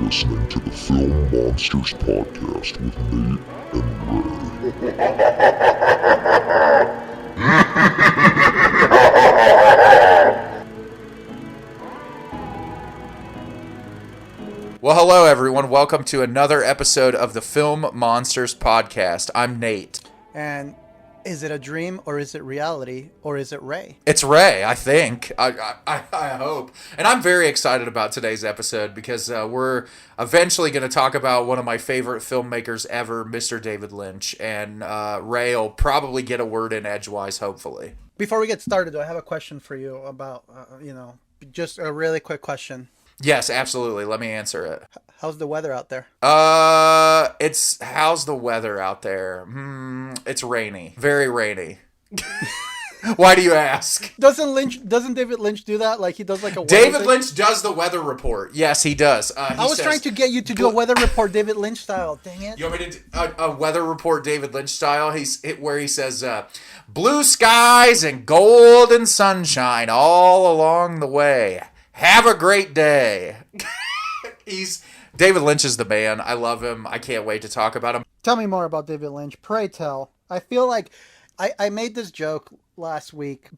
listening to the Film Monsters Podcast with Nate and Ray. Well, hello everyone. Welcome to another episode of the Film Monsters Podcast. I'm Nate. And is it a dream, or is it reality, or is it Ray? It's Ray, I think. I hope. And I'm very excited about today's episode because we're eventually going to talk about one of my favorite filmmakers ever, Mr. David Lynch. And Ray will probably get a word in edgewise, hopefully. Before we get started, though, I have a question for you about, just a really quick question. Yes, absolutely. Let me answer it. How's the weather out there? How's the weather out there? It's rainy. Very rainy. Why do you ask? Doesn't David Lynch do that? Like, he does like a weather David thing? Lynch does the weather report. Yes, he does. I was trying to get you to do a weather report David Lynch style. Dang it. You want me to do a weather report David Lynch style? Where he says, blue skies and golden sunshine all along the way. Have a great day. David Lynch is the man. I love him. I can't wait to talk about him. Tell me more about David Lynch. Pray tell. I feel like I made this joke last week,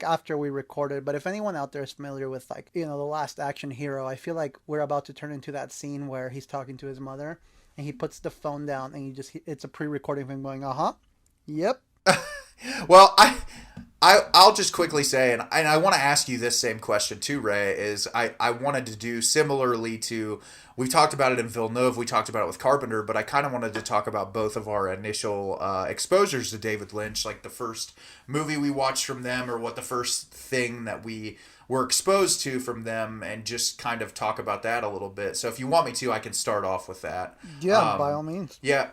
after we recorded, but if anyone out there is familiar with, The Last Action Hero, I feel like we're about to turn into that scene where he's talking to his mother and he puts the phone down and it's a pre-recording of him going, yep. Well, I'll just quickly say, and I want to ask you this same question too, Ray, is I wanted to do similarly to, we talked about it in Villeneuve, we talked about it with Carpenter, but I kind of wanted to talk about both of our initial exposures to David Lynch, like the first movie we watched from them, or what the first thing that we were exposed to from them, and just kind of talk about that a little bit. So if you want me to, I can start off with that. Yeah, by all means. Yeah.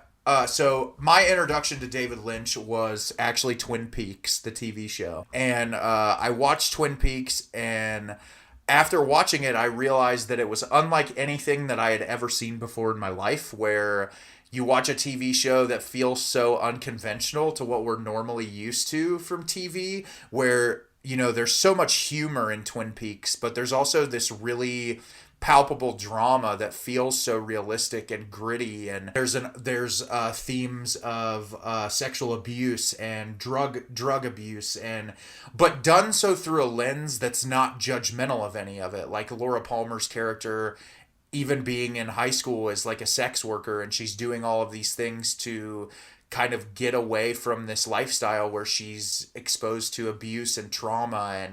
So my introduction to David Lynch was actually Twin Peaks, the TV show. And I watched Twin Peaks, and after watching it, I realized that it was unlike anything that I had ever seen before in my life, where you watch a TV show that feels so unconventional to what we're normally used to from TV, where, there's so much humor in Twin Peaks, but there's also this really palpable drama that feels so realistic and gritty, and there's themes of sexual abuse and drug abuse, but done so through a lens that's not judgmental of any of it. Like Laura Palmer's character, even being in high school, is like a sex worker, and she's doing all of these things to kind of get away from this lifestyle where she's exposed to abuse and trauma.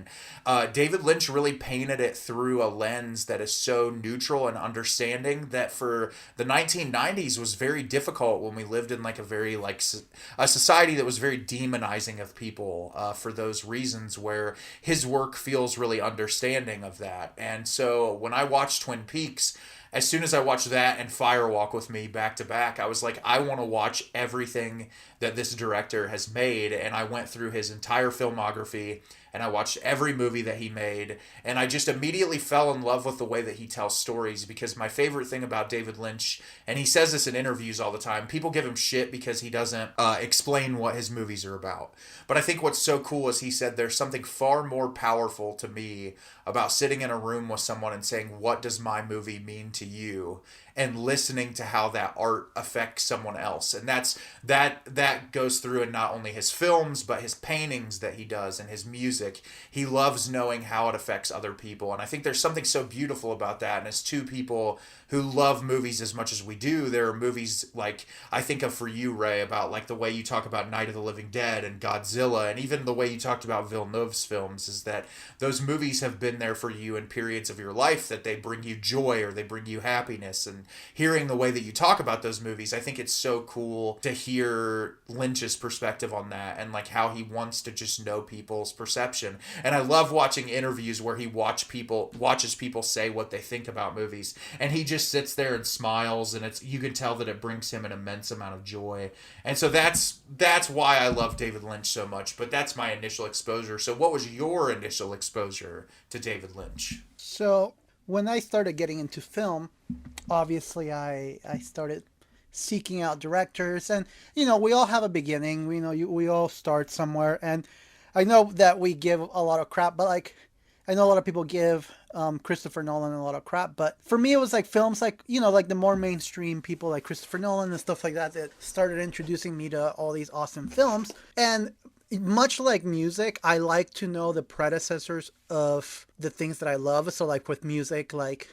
And David Lynch really painted it through a lens that is so neutral and understanding that for the 1990s was very difficult, when we lived in a society that was very demonizing of people for those reasons, where his work feels really understanding of that. And so when I watched Twin Peaks, as soon as I watched that and Firewalk with Me back to back, I was like, I want to watch everything that this director has made. And I went through his entire filmography, and I watched every movie that he made, and I just immediately fell in love with the way that he tells stories. Because my favorite thing about David Lynch, and he says this in interviews all the time, people give him shit because he doesn't explain what his movies are about. But I think what's so cool is he said, there's something far more powerful to me about sitting in a room with someone and saying, what does my movie mean to you? And listening to how that art affects someone else. And that goes through in not only his films, but his paintings that he does and his music. He loves knowing how it affects other people. And I think there's something so beautiful about that. And as two people who love movies as much as we do, there are movies like, I think of for you, Ray, about like the way you talk about Night of the Living Dead and Godzilla, and even the way you talked about Villeneuve's films, is that those movies have been there for you in periods of your life, that they bring you joy or they bring you happiness. And hearing the way that you talk about those movies, I think it's so cool to hear Lynch's perspective on that, and like how he wants to just know people's perception. And I love watching interviews where he watches people say what they think about movies, and he just sits there and smiles, and you can tell that it brings him an immense amount of joy. And so that's why I love David Lynch so much. But that's my initial exposure. So what was your initial exposure to David Lynch? So when I started getting into film, obviously I started seeking out directors, and we all have a beginning. We all start somewhere, and I know that we give a lot of crap, but I know a lot of people give Christopher Nolan a lot of crap, but for me, it was like films like, like the more mainstream people like Christopher Nolan and stuff like that started introducing me to all these awesome films. And much like music, I like to know the predecessors of the things that I love. So, like with music, like,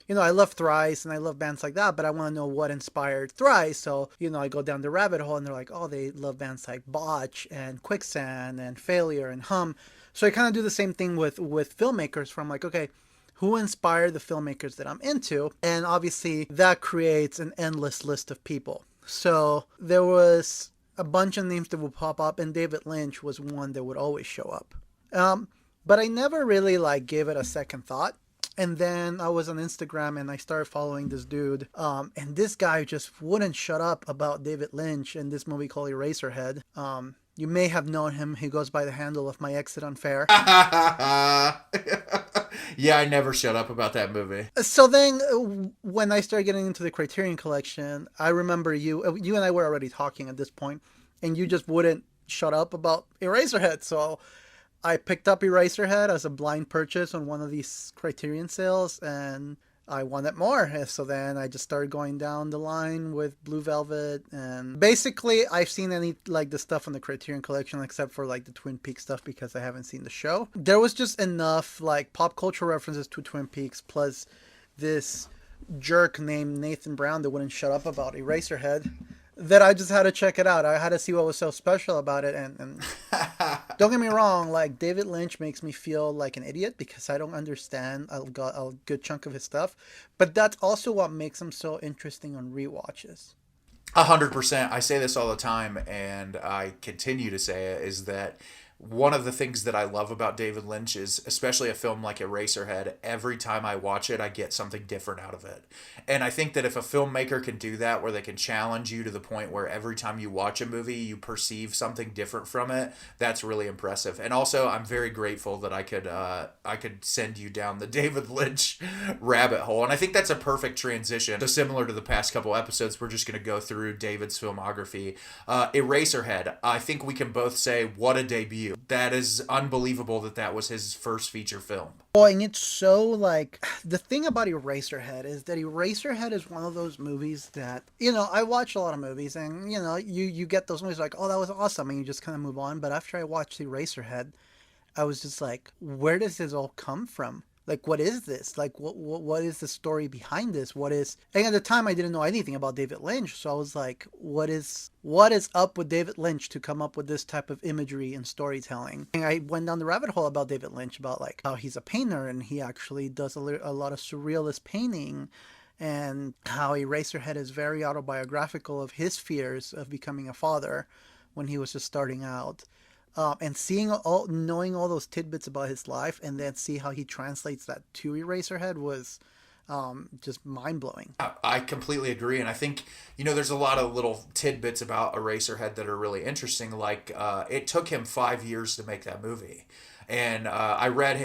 I love Thrice and I love bands like that, but I want to know what inspired Thrice. So, I go down the rabbit hole and they're like, oh, they love bands like Botch and Quicksand and Failure and Hum. So I kind of do the same thing with filmmakers from like, okay, who inspired the filmmakers that I'm into? And obviously that creates an endless list of people. So there was a bunch of names that would pop up, and David Lynch was one that would always show up. But I never really like gave it a second thought. And then I was on Instagram and I started following this dude. And this guy just wouldn't shut up about David Lynch and this movie called Eraserhead. You may have known him. He goes by the handle of My Exit Unfair. Yeah, I never shut up about that movie. So then when I started getting into the Criterion Collection, I remember you and I were already talking at this point, and you just wouldn't shut up about Eraserhead. So I picked up Eraserhead as a blind purchase on one of these Criterion sales, and I wanted more. So then I just started going down the line with Blue Velvet, and basically I've seen any like the stuff on the Criterion Collection except for like the Twin Peaks stuff because I haven't seen the show. There was just enough like pop culture references to Twin Peaks plus this jerk named Nathan Brown that wouldn't shut up about Eraserhead that I just had to check it out. I had to see what was so special about it, and don't get me wrong, like David Lynch makes me feel like an idiot because I don't understand a good chunk of his stuff, but that's also what makes him so interesting on rewatches. 100%. I say this all the time, and I continue to say it, is that one of the things that I love about David Lynch is, especially a film like Eraserhead, every time I watch it, I get something different out of it. And I think that if a filmmaker can do that, where they can challenge you to the point where every time you watch a movie, you perceive something different from it, that's really impressive. And also, I'm very grateful that I could send you down the David Lynch rabbit hole. And I think that's a perfect transition. So similar to the past couple episodes, we're just going to go through David's filmography. Eraserhead, I think we can both say, what a debut. That is unbelievable that was his first feature film. Boy, and it's so like the thing about Eraserhead is that Eraserhead is one of those movies that I watch a lot of movies, and you get those movies like, oh, that was awesome, and you just kind of move on. But after I watched Eraserhead, I was just like, where does this all come from? Like, what is this? Like, what is the story behind this? And at the time I didn't know anything about David Lynch. So I was like, what is up with David Lynch to come up with this type of imagery and storytelling? And I went down the rabbit hole about David Lynch, about like how he's a painter and he actually does a lot of surrealist painting, and how Eraserhead is very autobiographical of his fears of becoming a father when he was just starting out. And knowing all those tidbits about his life, and then see how he translates that to Eraserhead was just mind-blowing. I completely agree, and I think there's a lot of little tidbits about Eraserhead that are really interesting. Like it took him 5 years to make that movie, and I read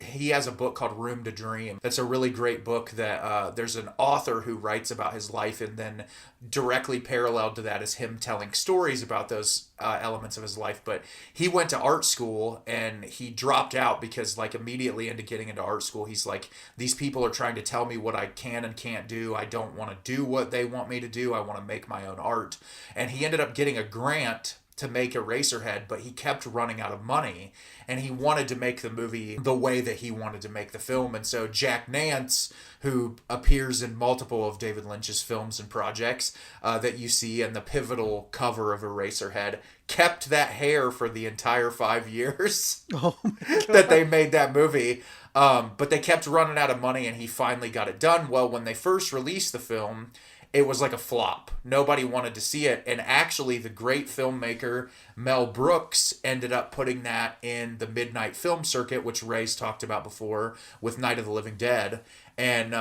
he has a book called Room to Dream. That's a really great book that there's an author who writes about his life, and then directly paralleled to that is him telling stories about those elements of his life. But he went to art school and he dropped out because like immediately into getting into art school, he's like, these people are trying to tell me what I can and can't do. I don't want to do what they want me to do. I want to make my own art. And he ended up getting a grant to make Eraserhead, but he kept running out of money, and he wanted to make the movie the way that he wanted to make the film. And so Jack Nance, who appears in multiple of David Lynch's films and projects that you see in the pivotal cover of Eraserhead, kept that hair for the entire 5 years that they made that movie. But they kept running out of money, and he finally got it done. Well, when they first released the film, it was like a flop. Nobody wanted to see it. And actually, the great filmmaker Mel Brooks ended up putting that in the midnight film circuit, which Ray's talked about before with Night of the Living Dead. And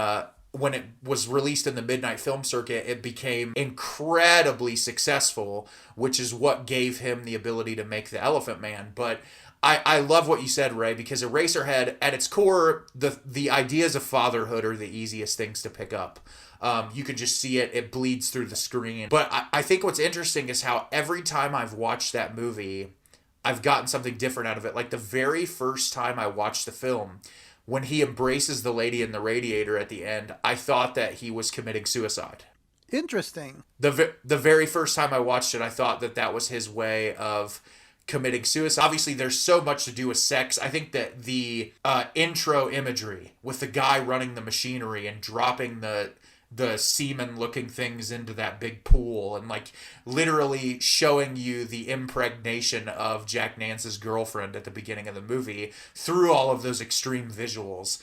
when it was released in the midnight film circuit, it became incredibly successful, which is what gave him the ability to make The Elephant Man. But I love what you said, Ray, because Eraserhead, at its core, the ideas of fatherhood are the easiest things to pick up. You can just see it bleeds through the screen. But I think what's interesting is how every time I've watched that movie, I've gotten something different out of it. Like the very first time I watched the film, when he embraces the lady in the radiator at the end, I thought that he was committing suicide. Interesting. The very first time I watched it, I thought that that was his way of committing suicide. Obviously, there's so much to do with sex. I think that the intro imagery with the guy running the machinery and dropping the semen looking things into that big pool and like literally showing you the impregnation of Jack Nance's girlfriend at the beginning of the movie through all of those extreme visuals.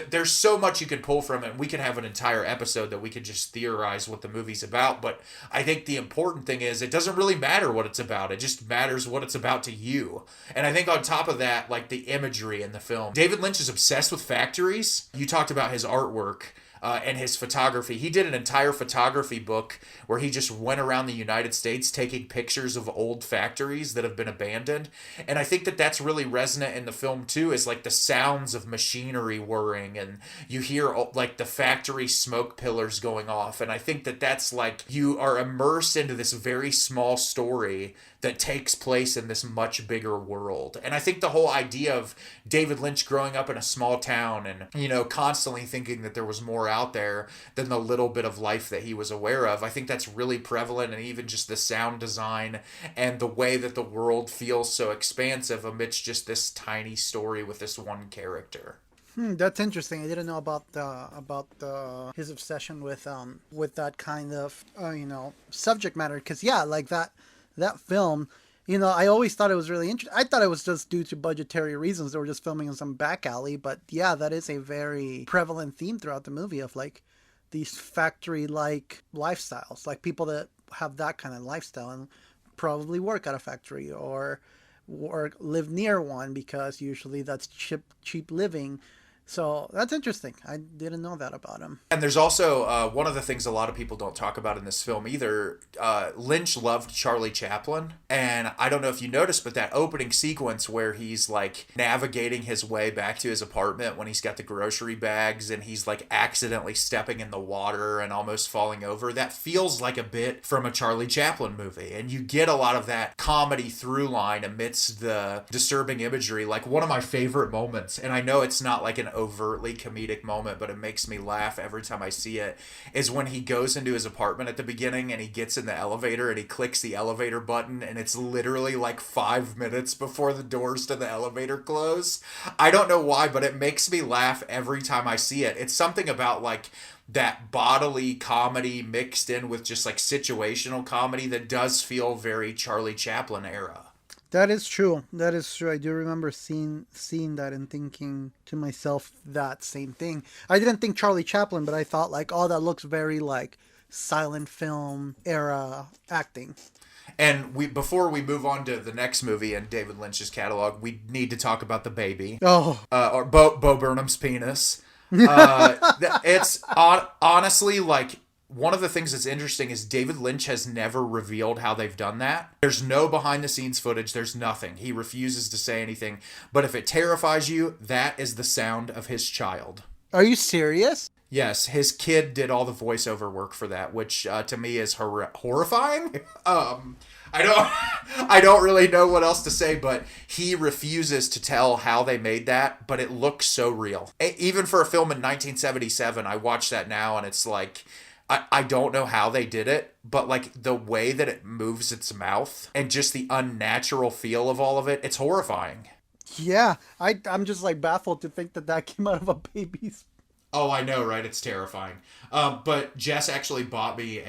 There's so much you can pull from it. We could have an entire episode that we could just theorize what the movie's about, but I think the important thing is it doesn't really matter what it's about. It just matters what it's about to you. And I think on top of that, like the imagery in the film, David Lynch is obsessed with factories. You talked about his artwork. And his photography. He did an entire photography book where he just went around the United States taking pictures of old factories that have been abandoned. And I think that that's really resonant in the film too, is like the sounds of machinery whirring and you hear like the factory smoke pillars going off. And I think that that's like you are immersed into this very small story that takes place in this much bigger world. And I think the whole idea of David Lynch growing up in a small town and, you know, constantly thinking that there was more out there than the little bit of life that he was aware of, I think that's really prevalent. And even just the sound design and the way that the world feels so expansive amidst just this tiny story with this one character. That's interesting. I didn't know about his obsession with that kind of subject matter. Because like that film, I always thought it was really interesting. I thought it was just due to budgetary reasons. They were just filming in some back alley. But yeah, that is a very prevalent theme throughout the movie of like these factory-like lifestyles, like people that have that kind of lifestyle and probably work at a factory or live near one because usually that's cheap living. So that's interesting. I didn't know that about him. And there's also one of the things a lot of people don't talk about in this film either. Lynch loved Charlie Chaplin. And I don't know if you noticed, but that opening sequence where he's like navigating his way back to his apartment when he's got the grocery bags and he's like accidentally stepping in the water and almost falling over, that feels like a bit from a Charlie Chaplin movie. And you get a lot of that comedy through line amidst the disturbing imagery. Like one of my favorite moments, and I know it's not like an overtly comedic moment, but it makes me laugh every time I see it, is when he goes into his apartment at the beginning and he gets in the elevator and he clicks the elevator button and it's literally like 5 minutes before the doors to the elevator close. I don't know why, but it makes me laugh every time I see it. It's something about like that bodily comedy mixed in with just like situational comedy that does feel very Charlie Chaplin era. That is true. That is true. I do remember seeing that and thinking to myself that same thing. I didn't think Charlie Chaplin, but I thought like, oh, that looks very like silent film era acting. And before we move on to the next movie in David Lynch's catalog, we need to talk about The Baby. Oh. Or Bo Burnham's penis. It's honestly like... One of the things that's interesting is David Lynch has never revealed how they've done that. There's no behind the scenes footage. There's nothing. He refuses to say anything. But if it terrifies you, that is the sound of his child. Are you serious? Yes, his kid did all the voiceover work for that, which to me is horrifying. I don't really know what else to say, but he refuses to tell how they made that, but it looks so real. Even for a film in 1977, I watch that now and it's like... I don't know how they did it, but like the way that it moves its mouth and just the unnatural feel of all of it, it's horrifying. Yeah, I'm just like baffled to think that came out of a baby's. Oh, I know, right? It's terrifying. But Jess actually bought me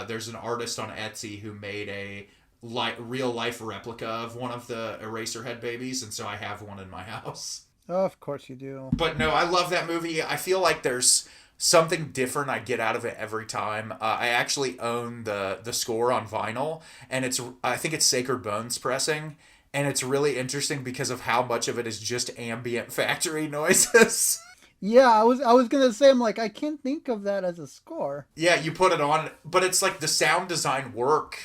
there's an artist on Etsy who made a real life replica of one of the Eraserhead babies, and so I have one in my house. Oh, of course you do. But no, I love that movie. I feel like there's something different I get out of it every time. I actually own the score on vinyl, and I think it's Sacred Bones pressing, and it's really interesting because of how much of it is just ambient factory noises. Yeah, I was gonna say, I'm like, I can't think of that as a score. Yeah, you put it on, but it's like the sound design work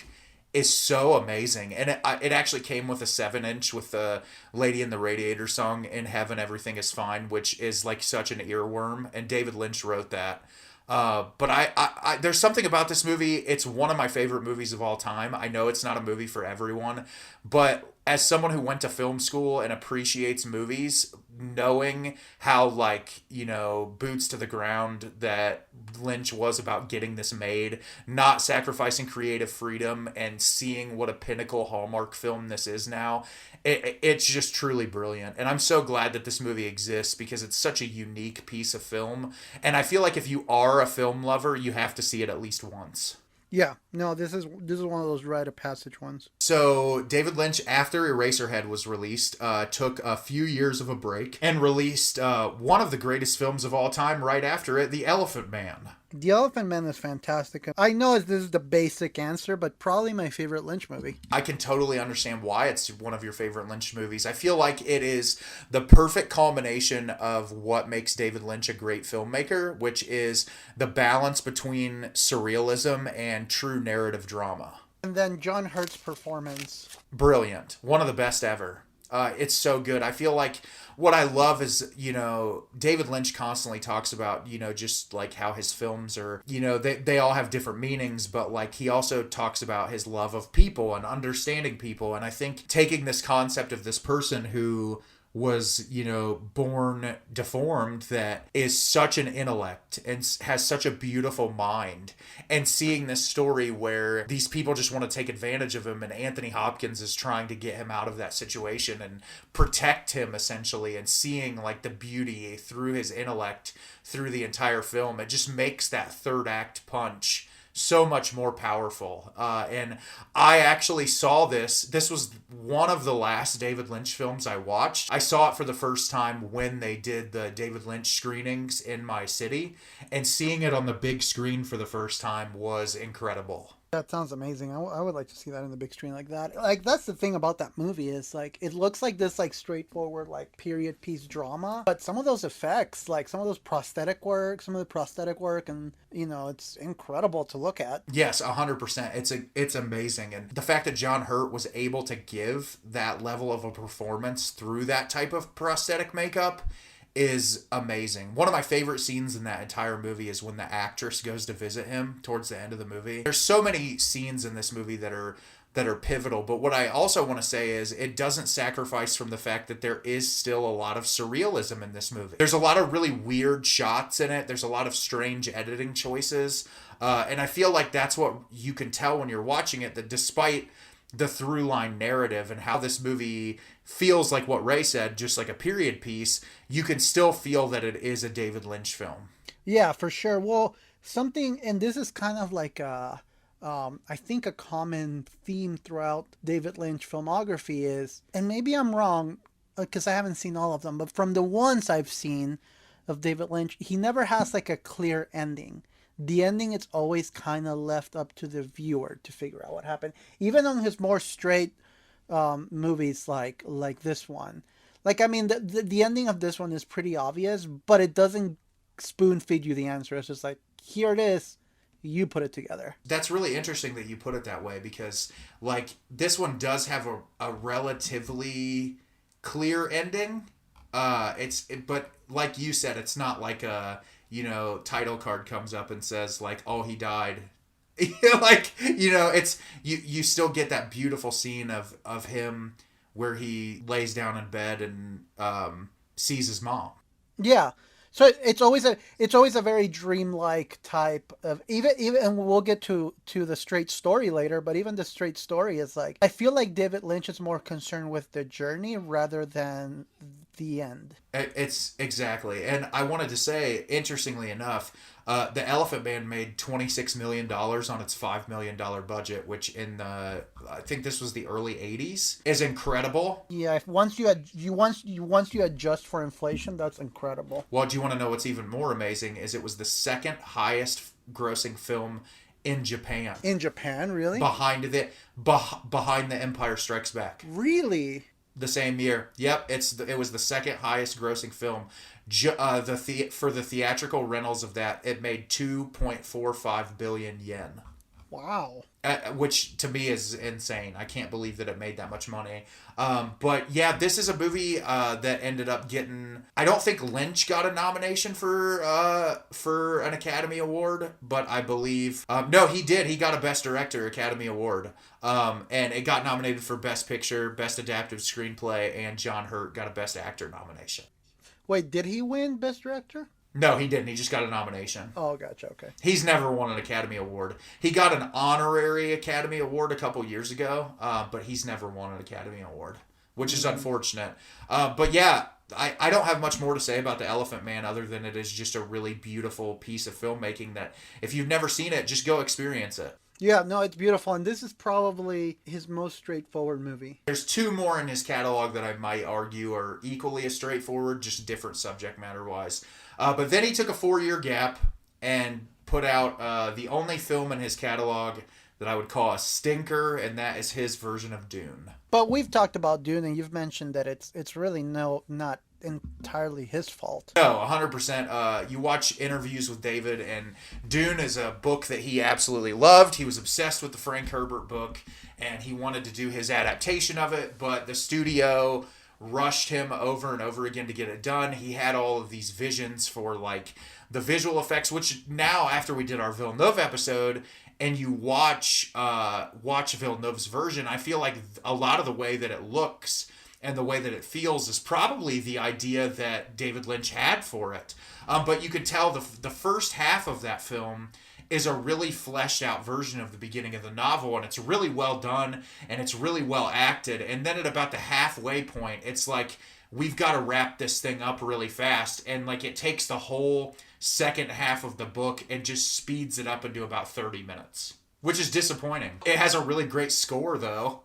is so amazing, and it actually came with a 7-inch with the Lady in the Radiator song "In Heaven Everything Is Fine," which is like such an earworm, and David Lynch wrote that. But I there's something about this movie. It's one of my favorite movies of all time. I know it's not a movie for everyone, but as someone who went to film school and appreciates movies, knowing how, like, you know, boots to the ground that Lynch was about getting this made, not sacrificing creative freedom, and seeing what a pinnacle Hallmark film this is now, it's just truly brilliant. And I'm so glad that this movie exists because it's such a unique piece of film. And I feel like if you are a film lover, you have to see it at least once. Yeah, no, this is one of those rite of passage ones. So David Lynch, after Eraserhead was released, took a few years of a break and released one of the greatest films of all time right after it, The Elephant Man. The Elephant Man is fantastic. I know this is the basic answer, but probably my favorite Lynch movie. I can totally understand why it's one of your favorite Lynch movies. I feel like it is the perfect culmination of what makes David Lynch a great filmmaker, which is the balance between surrealism and true narrative drama. And then John Hurt's performance. Brilliant. One of the best ever. It's so good. I feel like what I love is, you know, David Lynch constantly talks about, you know, just like how his films are, you know, they all have different meanings, but like he also talks about his love of people and understanding people. And I think taking this concept of this person who was, you know, born deformed, that is such an intellect and has such a beautiful mind, and seeing this story where these people just want to take advantage of him and Anthony Hopkins is trying to get him out of that situation and protect him essentially, and seeing like the beauty through his intellect through the entire film, it just makes that third act punch so much more powerful. And I actually saw this. This was one of the last David Lynch films I watched. I saw it for the first time when they did the David Lynch screenings in my city, and seeing it on the big screen for the first time was incredible. That sounds amazing. I would like to see that in the big screen like that. Like, that's the thing about that movie is, like, it looks like this, like, straightforward, like, period piece drama. But some of those effects, like, some of the prosthetic work, and, you know, it's incredible to look at. Yes, 100%. It's amazing. And the fact that John Hurt was able to give that level of a performance through that type of prosthetic makeup is amazing. One of my favorite scenes in that entire movie is when the actress goes to visit him towards the end of the movie. There's so many scenes in this movie that are pivotal, but what I also want to say is it doesn't sacrifice from the fact that there is still a lot of surrealism in this movie. There's a lot of really weird shots in it. There's a lot of strange editing choices. And I feel like that's what you can tell when you're watching it, that despite the through line narrative and how this movie feels like what Ray said, just like a period piece, you can still feel that it is a David Lynch film. Yeah, for sure. Well, something, and this is kind of like I think a common theme throughout David Lynch filmography is, and maybe I'm wrong because I haven't seen all of them, but from the ones I've seen of David Lynch, he never has like a clear ending. The ending is always kind of left up to the viewer to figure out what happened. Even on his more straight movies like this one. Like, I mean, the ending of this one is pretty obvious, but it doesn't spoon feed you the answer. It's just like, here it is. You put it together. That's really interesting that you put it that way, because like this one does have a relatively clear ending. But like you said, it's not like a, you know, title card comes up and says like, oh, he died. Like, you know, it's you still get that beautiful scene of him where he lays down in bed and sees his mom. Yeah. So it's always a very dreamlike type of, even and we'll get to the straight story later, but even the straight story is like, I feel like David Lynch is more concerned with the journey rather than the end. It's exactly. And I wanted to say, interestingly enough, The Elephant Man made $26 million on its $5 million budget, which in the, I think this was the early 80s, is incredible. Yeah, once you adjust for inflation, that's incredible. Well, do you want to know what's even more amazing is it was the second highest grossing film in Japan. In Japan, really? Behind The Empire Strikes Back. Really? The same year. Yep, it was the second highest grossing film. For the theatrical rentals of that, it made 2.45 billion yen. Wow. Which to me is insane. I can't believe that it made that much money. But yeah, this is a movie that ended up getting. I don't think Lynch got a nomination for an Academy Award, but I believe no, he did. He got a Best Director Academy Award, and it got nominated for Best Picture, Best Adaptive Screenplay, and John Hurt got a Best Actor nomination. Wait, did he win Best Director? No, he didn't. He just got a nomination. Oh, gotcha. Okay. He's never won an Academy Award. He got an honorary Academy Award a couple years ago, but he's never won an Academy Award, which is unfortunate. But yeah, I don't have much more to say about The Elephant Man other than it is just a really beautiful piece of filmmaking that if you've never seen it, just go experience it. Yeah, no, it's beautiful, and this is probably his most straightforward movie. There's two more in his catalog that I might argue are equally as straightforward, just different subject matter-wise. But then he took a 4-year gap and put out the only film in his catalog that I would call a stinker, and that is his version of Dune. But we've talked about Dune, and you've mentioned that it's really not entirely his fault. No, 100%. You watch interviews with David, and Dune is a book that he absolutely loved. He was obsessed with the Frank Herbert book, and he wanted to do his adaptation of it, but the studio rushed him over and over again to get it done. He had all of these visions for like the visual effects, which now after we did our Villeneuve episode and you watch Villeneuve's version, I feel like a lot of the way that it looks and the way that it feels is probably the idea that David Lynch had for it. But you could tell the first half of that film is a really fleshed out version of the beginning of the novel, and it's really well done and it's really well acted. And then at about the halfway point, it's like we've got to wrap this thing up really fast, and like it takes the whole second half of the book and just speeds it up into about 30 minutes, which is disappointing. It has a really great score though.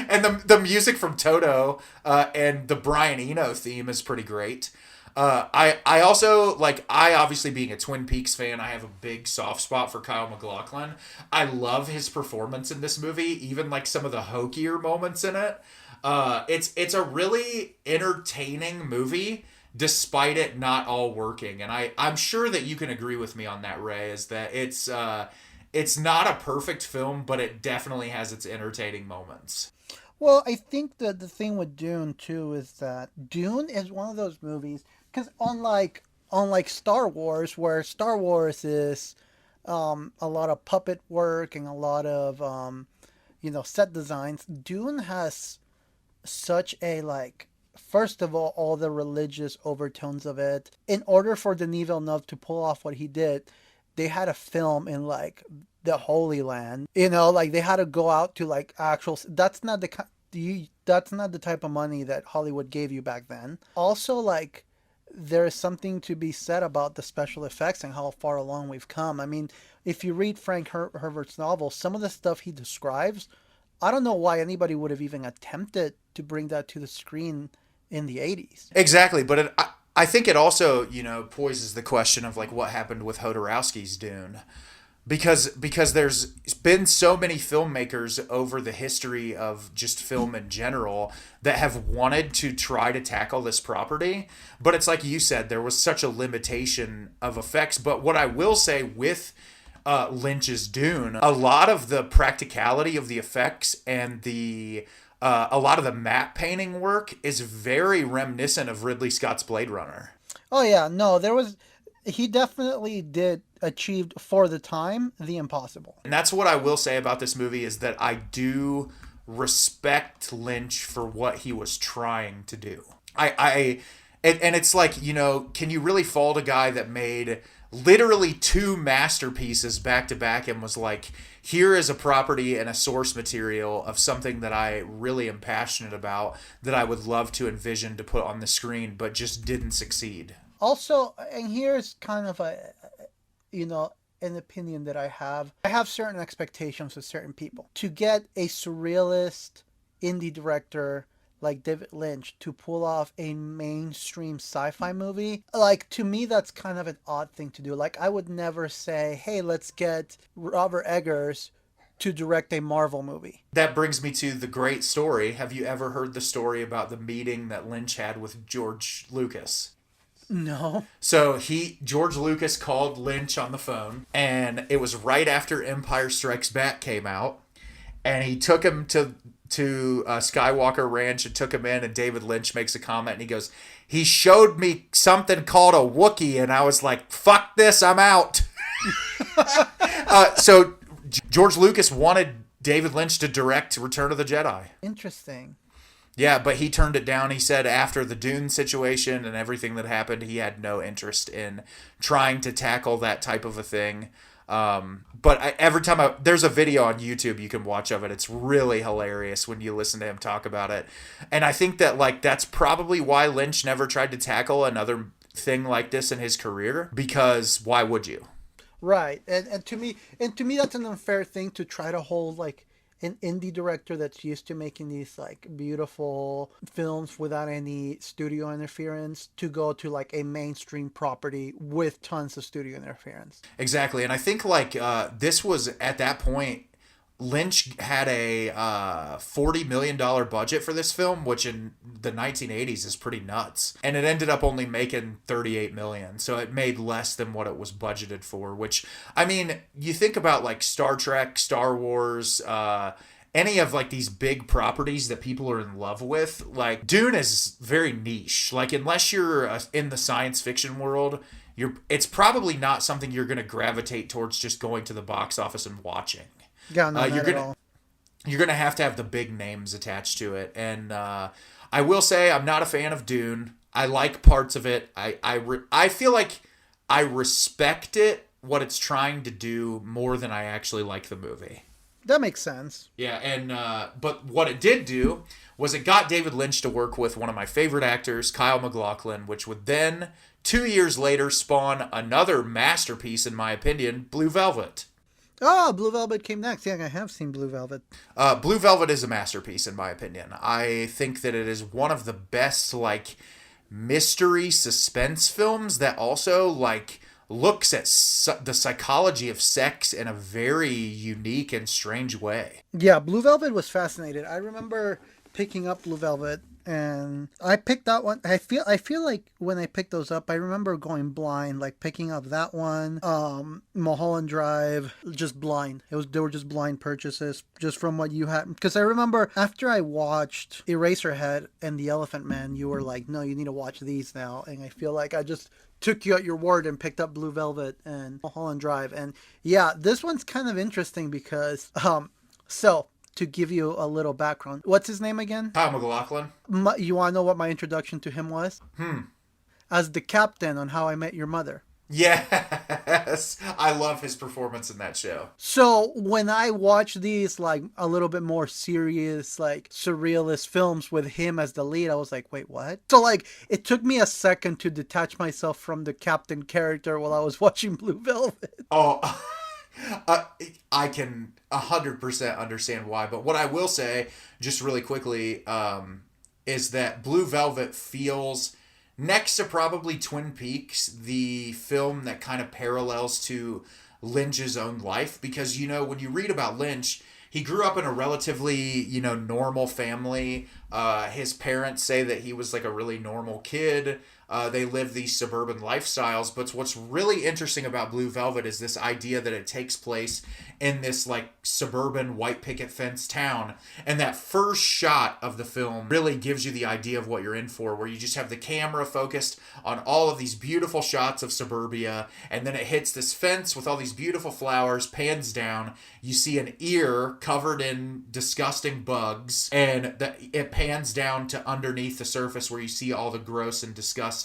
And the music from Toto and the Brian Eno theme is pretty great. I also, like, I obviously being a Twin Peaks fan, I have a big soft spot for Kyle MacLachlan. I love his performance in this movie, even like some of the hokier moments in it. It's a really entertaining movie, despite it not all working. And I'm sure that you can agree with me on that, Ray, is that it's not a perfect film, but it definitely has its entertaining moments. Well, I think that the thing with Dune too is that Dune is one of those movies, because unlike Star Wars, where Star Wars is a lot of puppet work and a lot of set designs, Dune has such a, like, first of all the religious overtones of it. In order for Denis Villeneuve to pull off what he did, they had to film in like the Holy Land. Like they had to go out to like actual. That's not the type of money that Hollywood gave you back then. Also, like, there is something to be said about the special effects and how far along we've come. I mean, if you read Frank Herbert's novel, some of the stuff he describes, I don't know why anybody would have even attempted to bring that to the screen in the 80s. Exactly, but I think it also, poises the question of like what happened with Jodorowsky's Dune. Because there's been so many filmmakers over the history of just film in general that have wanted to try to tackle this property. But it's like you said, there was such a limitation of effects. But what I will say with Lynch's Dune, a lot of the practicality of the effects and a lot of the matte painting work is very reminiscent of Ridley Scott's Blade Runner. Oh yeah, no, he definitely did achieved for the time the impossible. And that's what I will say about this movie is that I do respect Lynch for what he was trying to do. And it's like, can you really fault a guy that made literally 2 masterpieces back to back and was like, here is a property and a source material of something that I really am passionate about that I would love to envision to put on the screen, but just didn't succeed. Also, and here's kind of an opinion that I have. I have certain expectations with certain people. To get a surrealist indie director like David Lynch to pull off a mainstream sci-fi movie, like, to me, that's kind of an odd thing to do. Like, I would never say, hey, let's get Robert Eggers to direct a Marvel movie. That brings me to the great story. Have you ever heard the story about the meeting that Lynch had with George Lucas? No. So George Lucas called Lynch on the phone, and it was right after Empire Strikes Back came out, and he took him to Skywalker Ranch and took him in, and David Lynch makes a comment, and he goes, he showed me something called a Wookiee, and I was like, fuck this, I'm out. So George Lucas wanted David Lynch to direct Return of the Jedi. Interesting. Yeah, but he turned it down. He said after the Dune situation and everything that happened, he had no interest in trying to tackle that type of a thing. But every time there's a video on YouTube you can watch of it. It's really hilarious when you listen to him talk about it. And I think that that's probably why Lynch never tried to tackle another thing like this in his career, because why would you? Right. And to me that's an unfair thing to try to hold an indie director that's used to making these beautiful films without any studio interference to go to a mainstream property with tons of studio interference. Exactly. And I think this was at that point, Lynch had a $40 million budget for this film, which in the 1980s is pretty nuts. And it ended up only making $38 million. So it made less than what it was budgeted for, which, I mean, you think about Star Trek, Star Wars, any of these big properties that people are in love with. Dune is very niche. Unless you're in the science fiction world, it's probably not something you're going to gravitate towards just going to the box office and watching. Yeah, no, not at all. You're gonna have to have the big names attached to it, and I will say I'm not a fan of Dune. I like parts of it. I feel like I respect it, what it's trying to do, more than I actually like the movie. That makes sense. Yeah, and but what it did do was it got David Lynch to work with one of my favorite actors, Kyle MacLachlan, which would then 2 years later spawn another masterpiece, in my opinion, Blue Velvet. Oh, Blue Velvet came next. Yeah, I have seen Blue Velvet. Blue Velvet is a masterpiece, in my opinion. I think that it is one of the best, mystery suspense films that also, looks at the psychology of sex in a very unique and strange way. Yeah, Blue Velvet was fascinating. I remember picking up Blue Velvet, and I picked that one. I feel like when I picked those up, I remember going blind, picking up that one, Mulholland Drive, just blind. They were just blind purchases, just from what you had. Because I remember after I watched Eraserhead and The Elephant Man, you were like, no, you need to watch these now. And I feel like I just took you at your word and picked up Blue Velvet and Mulholland Drive. And yeah, this one's kind of interesting because, to give you a little background, what's his name again? Kyle MacLachlan. You want to know what my introduction to him was? As the captain on How I Met Your Mother. Yes, I love his performance in that show. So when I watch these a little bit more serious, surrealist films with him as the lead, I was like, wait, what? So it took me a second to detach myself from the captain character while I was watching Blue Velvet. Oh, I can 100% understand why. But what I will say, just really quickly, is that Blue Velvet feels, next to probably Twin Peaks, the film that kind of parallels to Lynch's own life. Because, when you read about Lynch, he grew up in a relatively, normal family. His parents say that he was a really normal kid. They live these suburban lifestyles. But what's really interesting about Blue Velvet is this idea that it takes place in this suburban white picket fence town. And that first shot of the film really gives you the idea of what you're in for, where you just have the camera focused on all of these beautiful shots of suburbia. And then it hits this fence with all these beautiful flowers, pans down. You see an ear covered in disgusting bugs. And it pans down to underneath the surface where you see all the gross and disgusting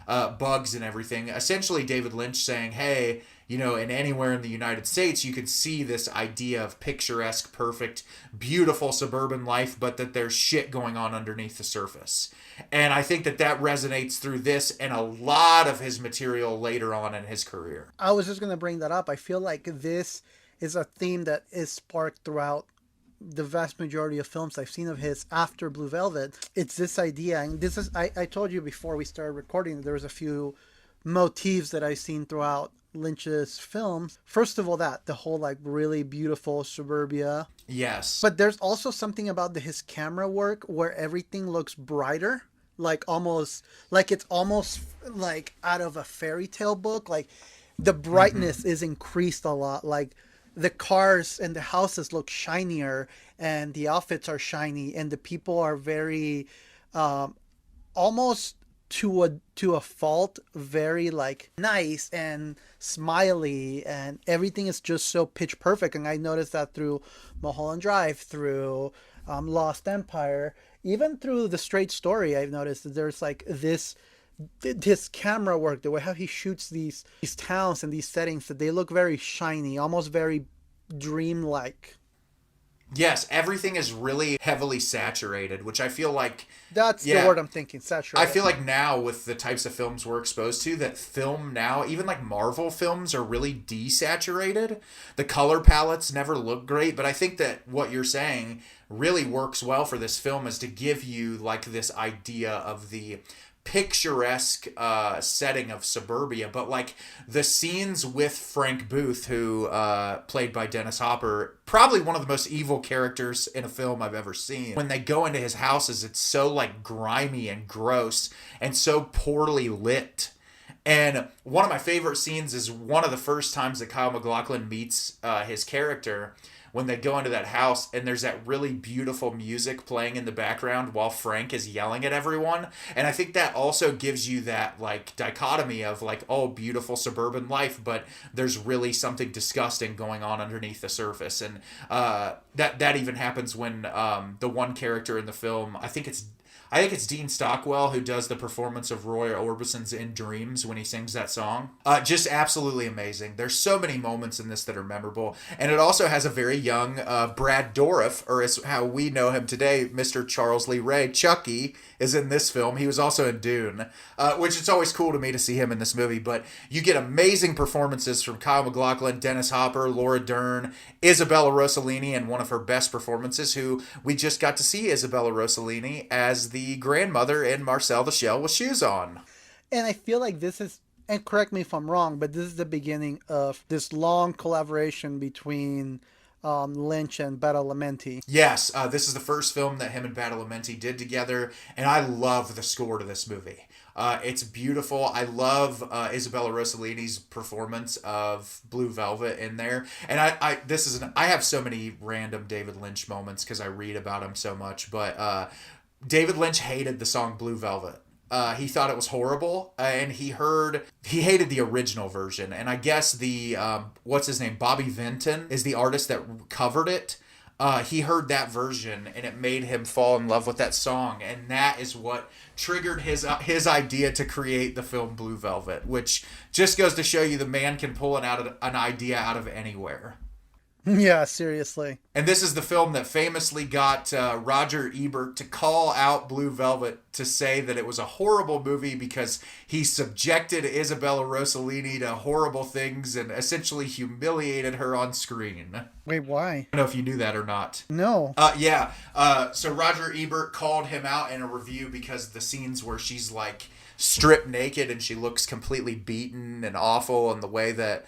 bugs and everything. Essentially, David Lynch saying, hey, and anywhere in the United States, you could see this idea of picturesque, perfect, beautiful suburban life, but that there's shit going on underneath the surface. And I think that resonates through this and a lot of his material later on in his career. I was just going to bring that up. I feel like this is a theme that is sparked throughout the vast majority of films I've seen of his after Blue Velvet. It's this idea, and this is, I told you before we started recording, there was a few motifs that I've seen throughout Lynch's films. First of all, the whole really beautiful suburbia. Yes. But there's also something about his camera work where everything looks brighter. like almost like it's almost like out of a fairy tale book. Like the brightness is increased a lot. Like the cars and the houses look shinier, and the outfits are shiny, and the people are very almost to a fault very like nice and smiley, and everything is just so pitch perfect. And I noticed that through Mulholland Drive, through Lost Empire, even through The Straight Story. I've noticed that there's like this camera work, the way how he shoots these towns and these settings, that they look very shiny, almost very dreamlike. Yes, everything is really heavily saturated, which I feel like... That's the word I'm thinking, saturated. I feel like now with the types of films we're exposed to, that film now, even like Marvel films, are really desaturated. The color palettes never look great, but I think that what you're saying really works well for this film, is to give you like this idea of the picturesque setting of suburbia. But like the scenes with Frank Booth, who played by Dennis Hopper, probably one of the most evil characters in a film I've ever seen. When they go into his houses, it's so like grimy and gross and so poorly lit. And one of my favorite scenes is one of the first times that Kyle MacLachlan meets his character, when they go into that house and there's that really beautiful music playing in the background while Frank is yelling at everyone. And I think that also gives you that like dichotomy of like, oh, beautiful suburban life, but there's really something disgusting going on underneath the surface. And that even happens when the one character in the film, I think it's Dean Stockwell who does the performance of Roy Orbison's In Dreams when he sings that song. Just absolutely amazing. There's so many moments in this that are memorable. And it also has a very young Brad Dourif, or as how we know him today, Mr. Charles Lee Ray. Chucky is in this film. He was also in Dune, which it's always cool to me to see him in this movie. But you get amazing performances from Kyle MacLachlan, Dennis Hopper, Laura Dern, Isabella Rossellini, and one of her best performances, who we just got to see Isabella Rossellini as the grandmother in Marcel the Shell with Shoes On. And I feel like this is, and correct me if I'm wrong, but this is the beginning of this long collaboration between Lynch and Badalamenti. Yes, this is the first film that him and Badalamenti did together, and I love the score to this movie. It's beautiful. I love Isabella Rossellini's performance of Blue Velvet in there. And I have so many random David Lynch moments because I read about him so much, but David Lynch hated the song Blue Velvet. He thought it was horrible, and he hated the original version. And I guess the what's his name, Bobby Vinton, is the artist that covered it. He heard that version, and it made him fall in love with that song, and that is what triggered his idea to create the film Blue Velvet, which just goes to show you the man can pull an idea out of anywhere. Yeah, seriously. And this is the film that famously got Roger Ebert to call out Blue Velvet, to say that it was a horrible movie because he subjected Isabella Rossellini to horrible things and essentially humiliated her on screen. Wait, why? I don't know if you knew that or not. No. Yeah. So Roger Ebert called him out in a review because the scenes where she's like stripped naked and she looks completely beaten and awful, and the way that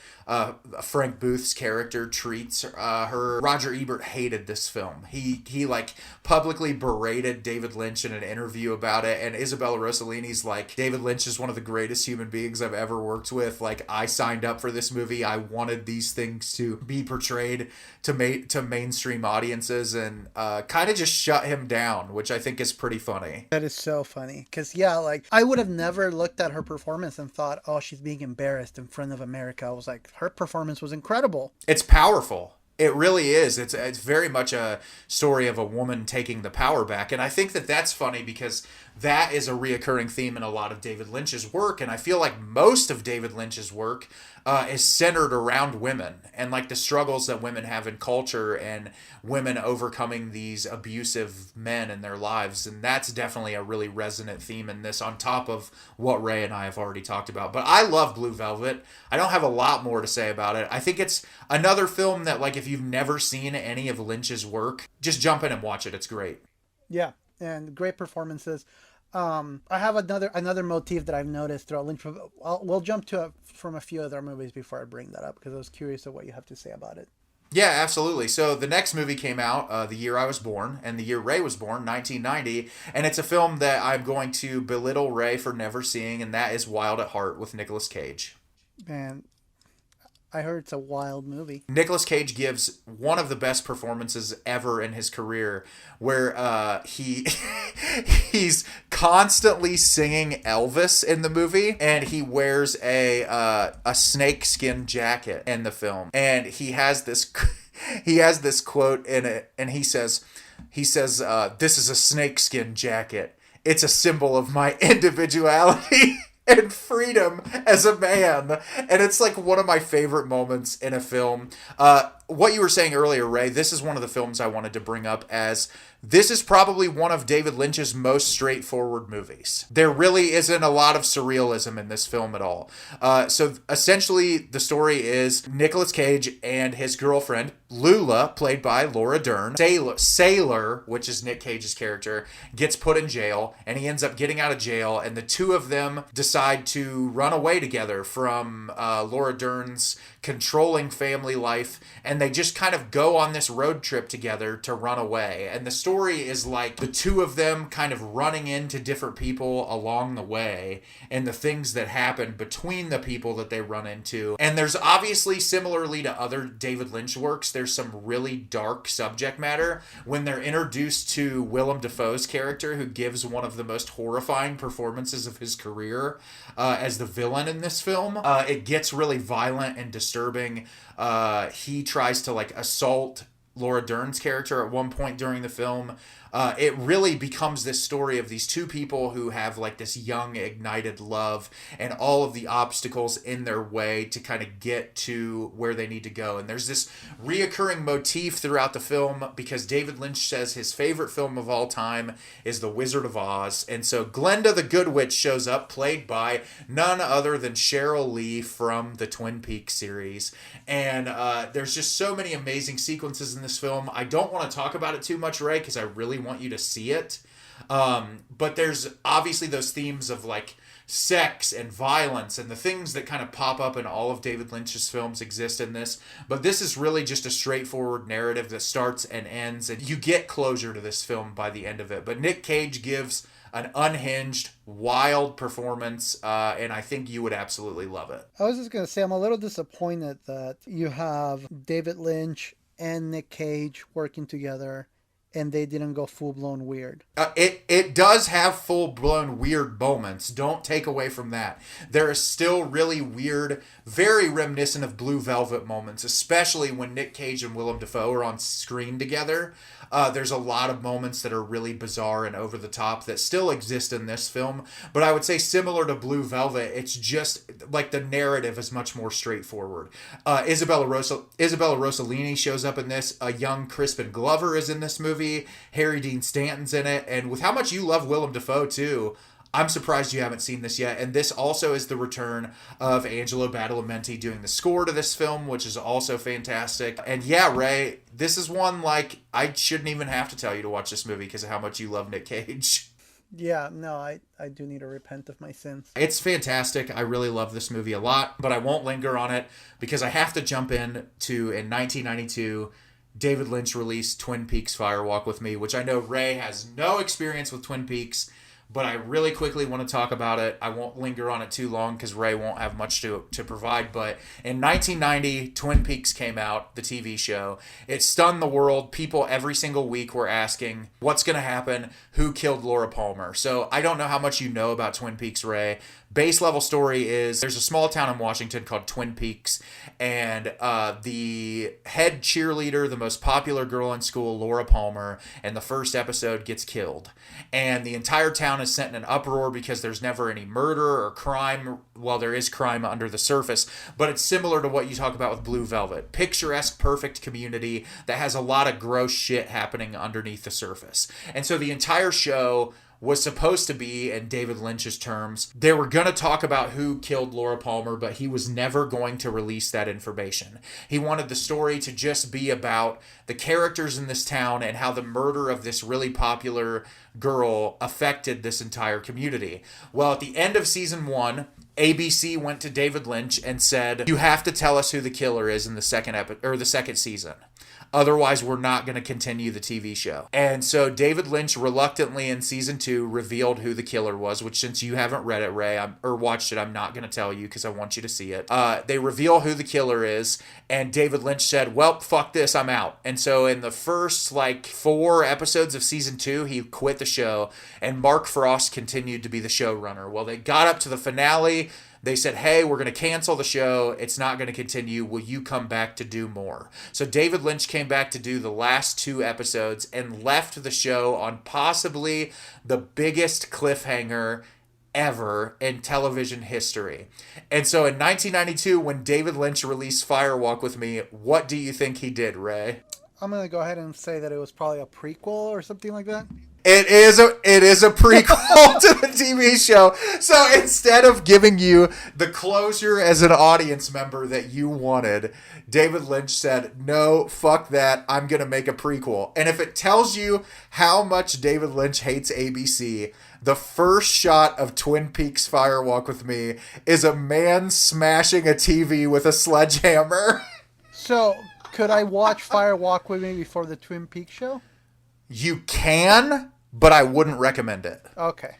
Frank Booth's character treats her. Roger Ebert hated this film. He like publicly berated David Lynch in an interview about it, and Isabella Rossellini's like, David Lynch is one of the greatest human beings I've ever worked with. Like, I signed up for this movie. I wanted these things to be portrayed to mainstream audiences, and kind of just shut him down, which I think is pretty funny. That is so funny. Because, yeah, like, I would have never looked at her performance and thought, oh, she's being embarrassed in front of America. I was like, her performance was incredible. It's powerful. It really is. It's very much a story of a woman taking the power back. And I think that that's funny because that is a reoccurring theme in a lot of David Lynch's work. And I feel like most of David Lynch's work is centered around women and like the struggles that women have in culture and women overcoming these abusive men in their lives. And that's definitely a really resonant theme in this, on top of what Ray and I have already talked about. But I love Blue Velvet. I don't have a lot more to say about it. I think it's another film that, like, if you've never seen any of Lynch's work, just jump in and watch it. It's great. Yeah, and great performances. I have another motif that I've noticed throughout Lynch. We'll jump to from a few other movies before I bring that up, because I was curious of what you have to say about it. Yeah, absolutely. So the next movie came out the year I was born, and the year Ray was born, 1990, and it's a film that I'm going to belittle Ray for never seeing, and that is Wild at Heart with Nicolas Cage. Man, I heard it's a wild movie. Nicolas Cage gives one of the best performances ever in his career, where he's constantly singing Elvis in the movie, and he wears a snakeskin jacket in the film, and he has this quote in it, and he says, "This is a snakeskin jacket. It's a symbol of my individuality." And freedom as a man. And it's like one of my favorite moments in a film. What you were saying earlier, Ray, this is one of the films I wanted to bring up as this is probably one of David Lynch's most straightforward movies. There really isn't a lot of surrealism in this film at all. So essentially, the story is Nicolas Cage and his girlfriend, Lula, played by Laura Dern. Sailor, which is Nick Cage's character, gets put in jail, and he ends up getting out of jail, and the two of them decide to run away together from Laura Dern's controlling family life, and they just kind of go on this road trip together to run away. And the story is like the two of them kind of running into different people along the way and the things that happen between the people that they run into. And there's obviously, similarly to other David Lynch works, there's some really dark subject matter when they're introduced to Willem Dafoe's character, who gives one of the most horrifying performances of his career as the villain in this film. It gets really violent and disturbing. He tries to like assault Laura Dern's character at one point during the film. It really becomes this story of these two people who have like this young ignited love and all of the obstacles in their way to kind of get to where they need to go. And there's this reoccurring motif throughout the film because David Lynch says his favorite film of all time is The Wizard of Oz. And so Glenda the Good Witch shows up, played by none other than Cheryl Lee from the Twin Peaks series. And there's just so many amazing sequences in this film. I don't want to talk about it too much, Ray, because I really want you to see it. But there's obviously those themes of like sex and violence and the things that kind of pop up in all of David Lynch's films exist in this. But this is really just a straightforward narrative that starts and ends, and you get closure to this film by the end of it. But Nick Cage gives an unhinged, wild performance, and I think you would absolutely love it. I was just going to say, I'm a little disappointed that you have David Lynch and Nick Cage working together and they didn't go full-blown weird. It does have full-blown weird moments. Don't take away from that. There is still really weird, very reminiscent of Blue Velvet moments, especially when Nick Cage and Willem Dafoe are on screen together. There's a lot of moments that are really bizarre and over the top that still exist in this film. But I would say similar to Blue Velvet, it's just like the narrative is much more straightforward. Isabella Rossellini shows up in this. A young Crispin Glover is in this movie. Harry Dean Stanton's in it. And with how much you love Willem Dafoe too, I'm surprised you haven't seen this yet. And this also is the return of Angelo Badalamenti doing the score to this film, which is also fantastic. And yeah, Ray, this is one like I shouldn't even have to tell you to watch this movie because of how much you love Nick Cage. Yeah, no, I do need to repent of my sins. It's fantastic. I really love this movie a lot, but I won't linger on it because I have to jump in 1992, David Lynch released Twin Peaks Fire Walk with Me, which I know Ray has no experience with Twin Peaks, but I really quickly want to talk about it. I won't linger on it too long because Ray won't have much to provide. But in 1990, Twin Peaks came out, the TV show. It stunned the world. People every single week were asking, what's going to happen? Who killed Laura Palmer? So I don't know how much you know about Twin Peaks, Ray. Base level story is there's a small town in Washington called Twin Peaks, and the head cheerleader, the most popular girl in school, Laura Palmer, in the first episode gets killed. And the entire town is sent in an uproar because there's never any murder or crime. Well, there is crime under the surface, but it's similar to what you talk about with Blue Velvet. Picturesque, perfect community that has a lot of gross shit happening underneath the surface. And so the entire show was supposed to be, in David Lynch's terms, they were going to talk about who killed Laura Palmer, but he was never going to release that information. He wanted the story to just be about the characters in this town and how the murder of this really popular girl affected this entire community. Well, at the end of season 1, ABC went to David Lynch and said, "You have to tell us who the killer is in the second season. Otherwise, we're not going to continue the TV show." And so David Lynch reluctantly in season 2 revealed who the killer was, which since you haven't read it, Ray, or watched it, I'm not going to tell you because I want you to see it. They reveal who the killer is, and David Lynch said, "Well, fuck this, I'm out." And so in the first 4 episodes of season 2, he quit the show, and Mark Frost continued to be the showrunner. Well, they got up to the finale. They said, "Hey, we're going to cancel the show. It's not going to continue. Will you come back to do more?" So David Lynch came back to do the last 2 episodes and left the show on possibly the biggest cliffhanger ever in television history. And so in 1992, when David Lynch released Fire Walk with Me, what do you think he did, Ray? I'm going to go ahead and say that it was probably a prequel or something like that. It is a prequel to the TV show. So instead of giving you the closure as an audience member that you wanted, David Lynch said, "No, fuck that. I'm going to make a prequel." And if it tells you how much David Lynch hates ABC, the first shot of Twin Peaks Fire Walk with Me is a man smashing a TV with a sledgehammer. So, could I watch Fire Walk with Me before the Twin Peaks show? You can, but I wouldn't recommend it. Okay.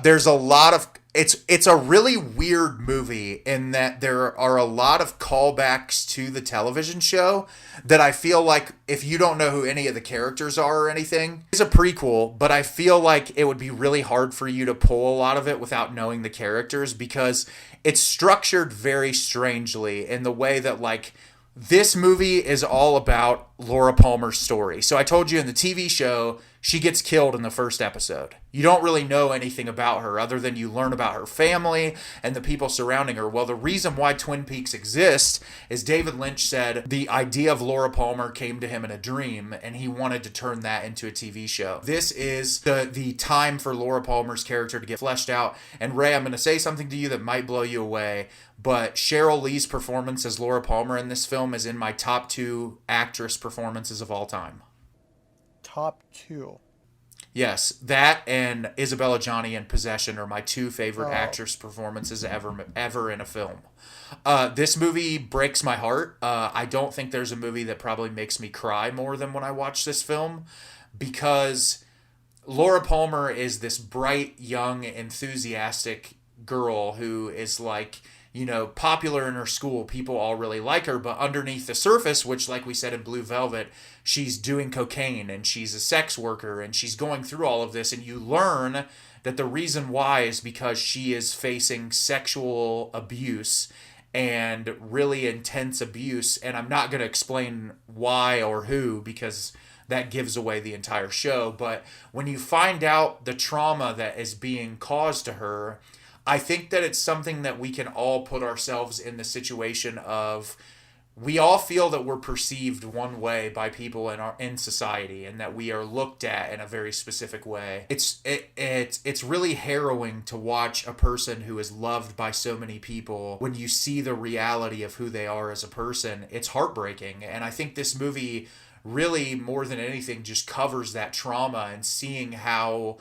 There's a lot of... It's a really weird movie in that there are a lot of callbacks to the television show that I feel like if you don't know who any of the characters are or anything, it's a prequel, but I feel like it would be really hard for you to pull a lot of it without knowing the characters because it's structured very strangely in the way that this movie is all about Laura Palmer's story. So I told you in the TV show, she gets killed in the first episode. You don't really know anything about her other than you learn about her family and the people surrounding her. Well, the reason why Twin Peaks exists is David Lynch said the idea of Laura Palmer came to him in a dream and he wanted to turn that into a TV show. This is the time for Laura Palmer's character to get fleshed out. And Ray, I'm going to say something to you that might blow you away, but Cheryl Lee's performance as Laura Palmer in this film is in my top 2 actress performances of all time. Top 2. Yes, that and Isabella Gianni in Possession are my 2 favorite actress performances ever in a film. This movie breaks my heart. I don't think there's a movie that probably makes me cry more than when I watch this film because Laura Palmer is this bright, young, enthusiastic girl who is popular in her school. People all really like her, but underneath the surface, which like we said in Blue Velvet, she's doing cocaine and she's a sex worker and she's going through all of this, and you learn that the reason why is because she is facing sexual abuse and really intense abuse, and I'm not going to explain why or who because that gives away the entire show, but when you find out the trauma that is being caused to her, I think that it's something that we can all put ourselves in the situation of. We all feel that we're perceived one way by people in society, and that we are looked at in a very specific way. It's really harrowing to watch a person who is loved by so many people. When you see the reality of who they are as a person, it's heartbreaking. And I think this movie really, more than anything, just covers that trauma and seeing how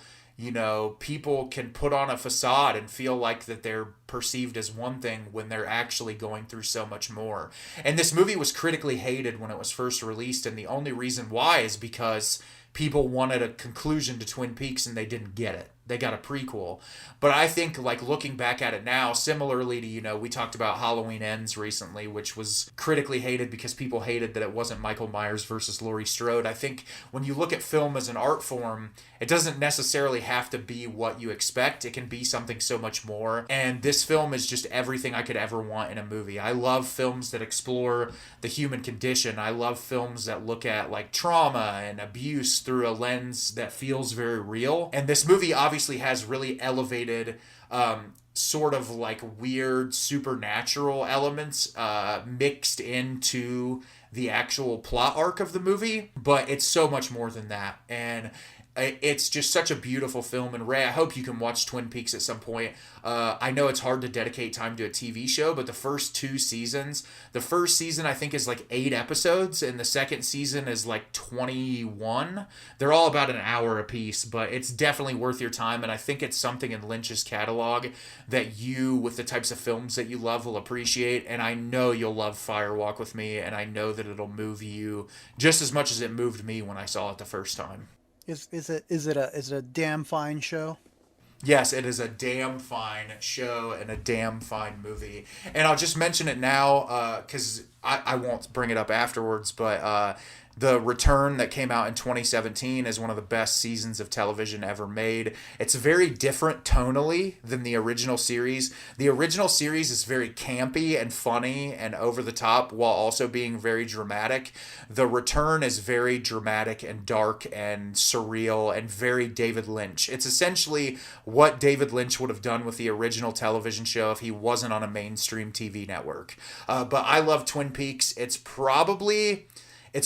people can put on a facade and feel like that they're perceived as one thing when they're actually going through so much more. And this movie was critically hated when it was first released, and the only reason why is because people wanted a conclusion to Twin Peaks and they didn't get it. They got a prequel. But I think looking back at it now, similarly to, we talked about Halloween Ends recently, which was critically hated because people hated that it wasn't Michael Myers versus Laurie Strode. I think when you look at film as an art form, it doesn't necessarily have to be what you expect. It can be something so much more. And this film is just everything I could ever want in a movie. I love films that explore the human condition. I love films that look at trauma and abuse through a lens that feels very real. And this movie obviously has really elevated sort of weird supernatural elements mixed into the actual plot arc of the movie, but it's so much more than that. And It's just such a beautiful film. And Ray, I hope you can watch Twin Peaks at some point. I know it's hard to dedicate time to a TV show, but the first 2 seasons, the first season I think is like 8 episodes, and the second season is like 21. They're all about an hour apiece, but it's definitely worth your time. And I think it's something in Lynch's catalog that you, with the types of films that you love, will appreciate. And I know you'll love Fire Walk with Me, and I know that it'll move you just as much as it moved me when I saw it the first time. Is it a damn fine show? Yes, it is a damn fine show and a damn fine movie. And I'll just mention it now because I won't bring it up afterwards, but The Return that came out in 2017 is one of the best seasons of television ever made. It's very different tonally than the original series. The original series is very campy and funny and over the top while also being very dramatic. The Return is very dramatic and dark and surreal and very David Lynch. It's essentially what David Lynch would have done with the original television show if he wasn't on a mainstream TV network. But I love Twin Peaks. It's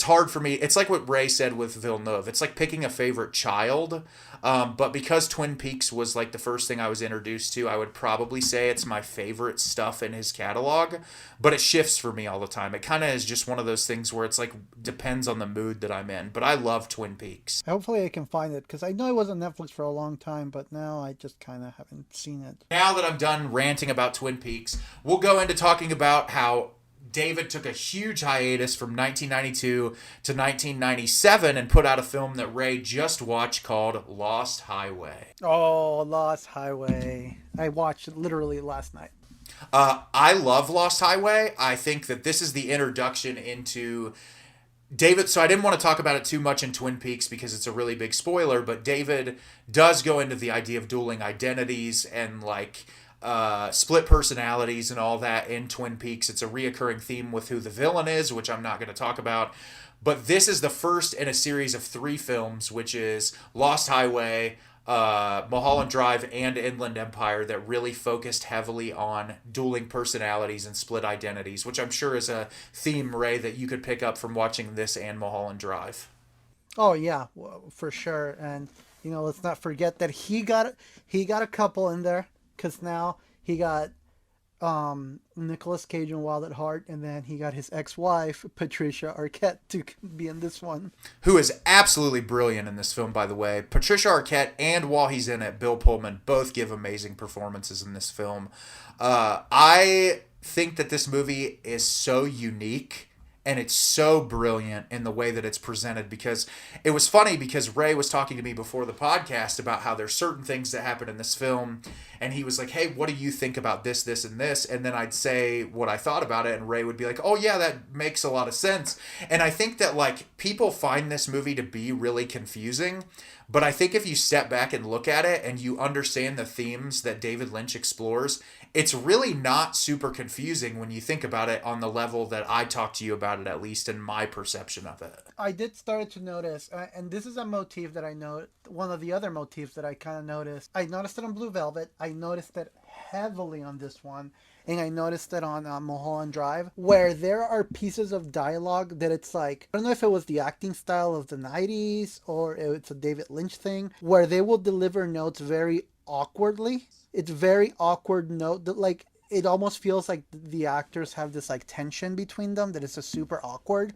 hard for me. It's like what Ray said with Villeneuve. It's like picking a favorite child. But because Twin Peaks was like the first thing I was introduced to, I would probably say it's my favorite stuff in his catalog. But it shifts for me all the time. It kind of is just one of those things where it's like depends on the mood that I'm in. But I love Twin Peaks. Hopefully I can find it, because I know it was on Netflix for a long time, but now I just kind of haven't seen it. Now that I'm done ranting about Twin Peaks, we'll go into talking about how David took a huge hiatus from 1992 to 1997 and put out a film that Ray just watched called Lost Highway. Oh, Lost Highway. I watched it literally last night. I love Lost Highway. I think that this is the introduction into David. So I didn't want to talk about it too much in Twin Peaks because it's a really big spoiler, but David does go into the idea of dueling identities and like split personalities and all that in Twin Peaks. It's a reoccurring theme with who the villain is, which I'm not going to talk about. But this is the first in a series of 3 films, which is Lost Highway, Mulholland Drive, and Inland Empire, that really focused heavily on dueling personalities and split identities, which I'm sure is a theme, Ray, that you could pick up from watching this and Mulholland Drive. Oh yeah, for sure. And let's not forget that he got a couple in there. Because now he got Nicolas Cage in Wild at Heart, and then he got his ex-wife, Patricia Arquette, to be in this one. Who is absolutely brilliant in this film, by the way. Patricia Arquette, and while he's in it, Bill Pullman, both give amazing performances in this film. I think that this movie is so unique. And it's so brilliant in the way that it's presented, because it was funny because Ray was talking to me before the podcast about how there's certain things that happen in this film. And he was like, hey, what do you think about this, this, and this? And then I'd say what I thought about it. And Ray would be like, oh, yeah, that makes a lot of sense. And I think that like people find this movie to be really confusing. But I think if you step back and look at it and you understand the themes that David Lynch explores, it's really not super confusing when you think about it on the level that I talked to you about it, at least in my perception of it. I did start to notice, and this is a motif that I know, one of the other motifs that I kind of noticed. I noticed it on Blue Velvet. I noticed it heavily on this one. And I noticed it on Mulholland Drive, where there are pieces of dialogue that it's like, I don't know if it was the acting style of the 90s or it's a David Lynch thing, where they will deliver notes very awkwardly. It's very awkward note that like, it almost feels like the actors have this like tension between them that it's just super awkward.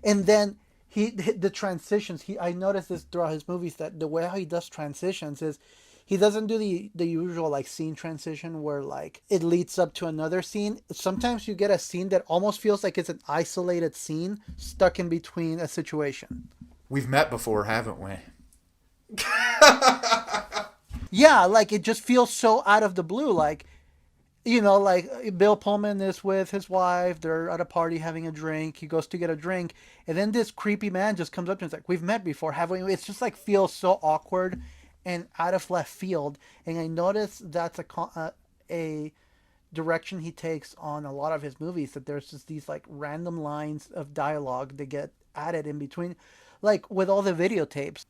And then the transitions, I noticed this throughout his movies, that the way how he does transitions is, he doesn't do the usual like scene transition where like it leads up to another scene. Sometimes you get a scene that almost feels like it's an isolated scene stuck in between a situation. We've met before, haven't we? Yeah, like it just feels so out of the blue. Like, like Bill Pullman is with his wife. They're at a party having a drink. He goes to get a drink. And then this creepy man just comes up to him and is like, we've met before, haven't we? It's just like feels so awkward and out of left field. And I noticed that's a direction he takes on a lot of his movies, that there's just these like random lines of dialogue that get added in between, like with all the videotapes.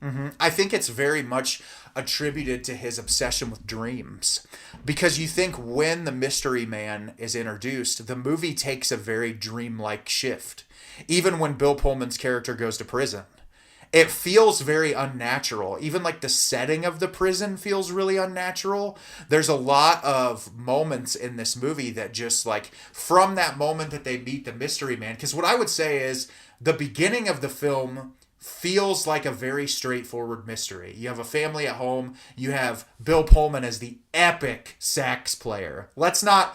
Mm-hmm. I think it's very much attributed to his obsession with dreams, because you think when the mystery man is introduced, the movie takes a very dreamlike shift, even when Bill Pullman's character goes to prison. it feels very unnatural. Even like the setting of the prison feels really unnatural. There's a lot of moments in this movie that just like from that moment that they meet the mystery man, because what I would say is the beginning of the film feels like a very straightforward mystery. You have a family at home. You have Bill Pullman as the epic sax player. Let's not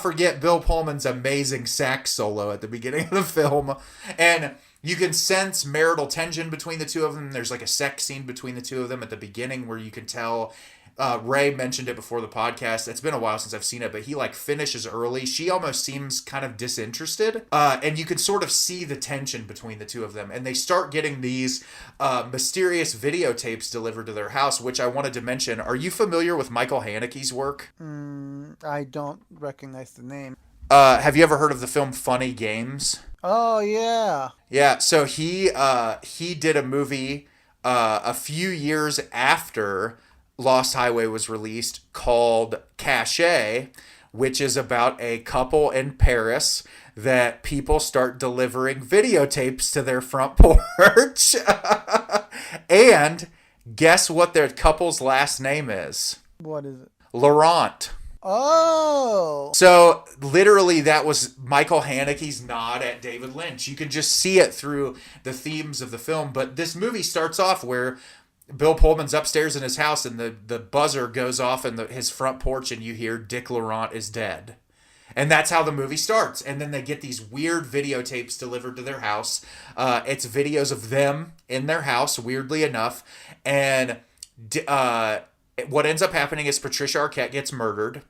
forget Bill Pullman's amazing sax solo at the beginning of the film. And you can sense marital tension between the two of them. There's like a sex scene between the two of them at the beginning where you can tell. Ray mentioned it before the podcast. It's been a while since I've seen it, but he like finishes early. She almost seems kind of disinterested. And you can sort of see the tension between the two of them. And they start getting these mysterious videotapes delivered to their house, which I wanted to mention. Are you familiar with Michael Haneke's work? I don't recognize the name. Have you ever heard of the film Funny Games? Oh, yeah. Yeah, so he did a movie a few years after Lost Highway was released called Cachet, which is about a couple in Paris that people start delivering videotapes to their front porch. And guess what their couple's last name is? What is it? Laurent. Oh! So literally that was Michael Haneke's nod at David Lynch. You can just see it through the themes of the film. But this movie starts off where Bill Pullman's upstairs in his house and the buzzer goes off in his front porch and you hear Dick Laurent is dead. And that's how the movie starts. And then they get these weird videotapes delivered to their house. It's videos of them in their house, weirdly enough. And what ends up happening is Patricia Arquette gets murdered.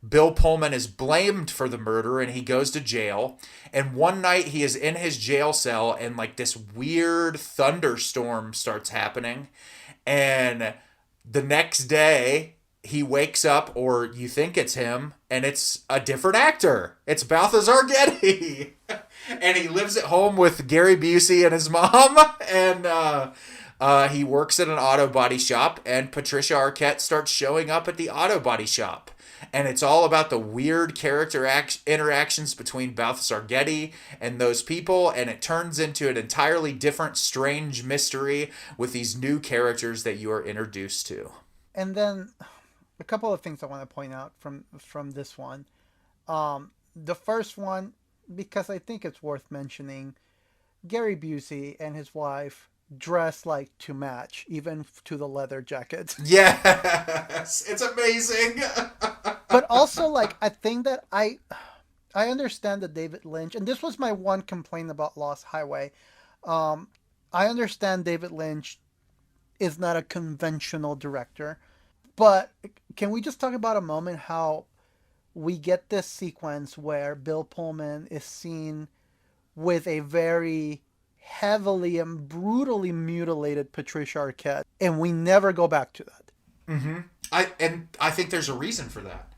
Bill Pullman is blamed for the murder and he goes to jail. And one night he is in his jail cell and like this weird thunderstorm starts happening. And the next day he wakes up, or you think it's him, and it's a different actor. It's Balthazar Getty. And he lives at home with Gary Busey and his mom. And he works at an auto body shop, and Patricia Arquette starts showing up at the auto body shop. And it's all about the weird character interactions between Balthazar Getty and those people. And it turns into an entirely different, strange mystery with these new characters that you are introduced to. And then a couple of things I want to point out from this one. The first one, because I think it's worth mentioning, Gary Busey and his wife dress like to match, even to the leather jacket. Yes, it's amazing. But also, like, I think that I understand that David Lynch, and this was my one complaint about Lost Highway. I understand David Lynch is not a conventional director, but can we just talk about a moment how we get this sequence where Bill Pullman is seen with a very heavily and brutally mutilated Patricia Arquette, and we never go back to that. Mm-hmm. I think there's a reason for that.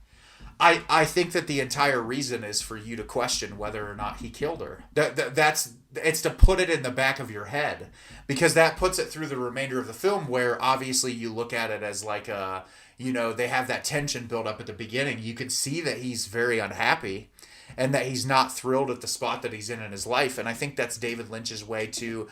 I think that the entire reason is for you to question whether or not he killed her. It's to put it in the back of your head, because that puts it through the remainder of the film, where obviously you look at it as like they have that tension built up at the beginning. You can see that he's very unhappy and that he's not thrilled at the spot that he's in his life. And I think that's David Lynch's way to,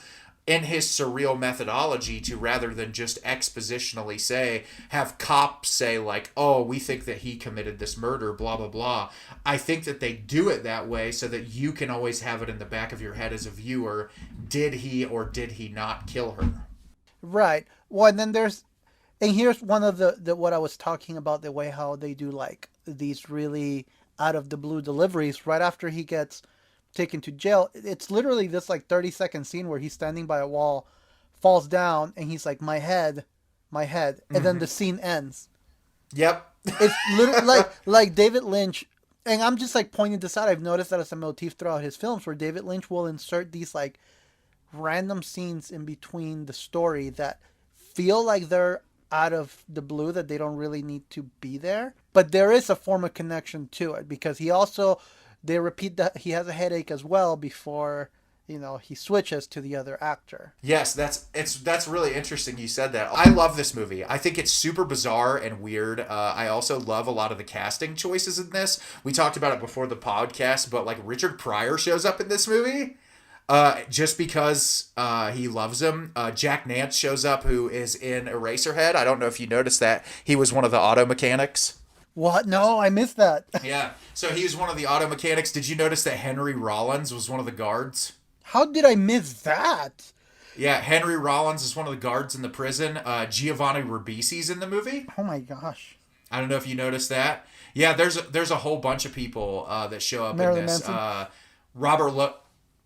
in his surreal methodology, to rather than just expositionally have cops say like, oh, we think that he committed this murder, blah, blah, blah. I think that they do it that way so that you can always have it in the back of your head as a viewer. Did he or did he not kill her? Right. Well, and then here's one of the what I was talking about, the way how they do like these really out of the blue deliveries right after he gets taken to jail. It's literally this like 30-second scene where he's standing by a wall, falls down, and he's like, my head, and then the scene ends. Yep. It's literally like David Lynch, and I'm just like pointing this out. I've noticed that as a motif throughout his films, where David Lynch will insert these like random scenes in between the story that feel like they're out of the blue, that they don't really need to be there, but there is a form of connection to it, because they repeat that he has a headache as well before he switches to the other actor. Yes, that's really interesting you said that. I love this movie. I think it's super bizarre and weird. I also love a lot of the casting choices in this. We talked about it before the podcast, but like Richard Pryor shows up in this movie. Just because he loves him. Jack Nance shows up, who is in Eraserhead. I don't know if you noticed that. He was one of the auto mechanics. What? No, I missed that. Yeah, so he was one of the auto mechanics. Did you notice that Henry Rollins was one of the guards? How did I miss that? Yeah, Henry Rollins is one of the guards in the prison. Giovanni Ribisi's in the movie. Oh my gosh. I don't know if you noticed that. Yeah, there's a whole bunch of people that show up Marilyn in this. Manson.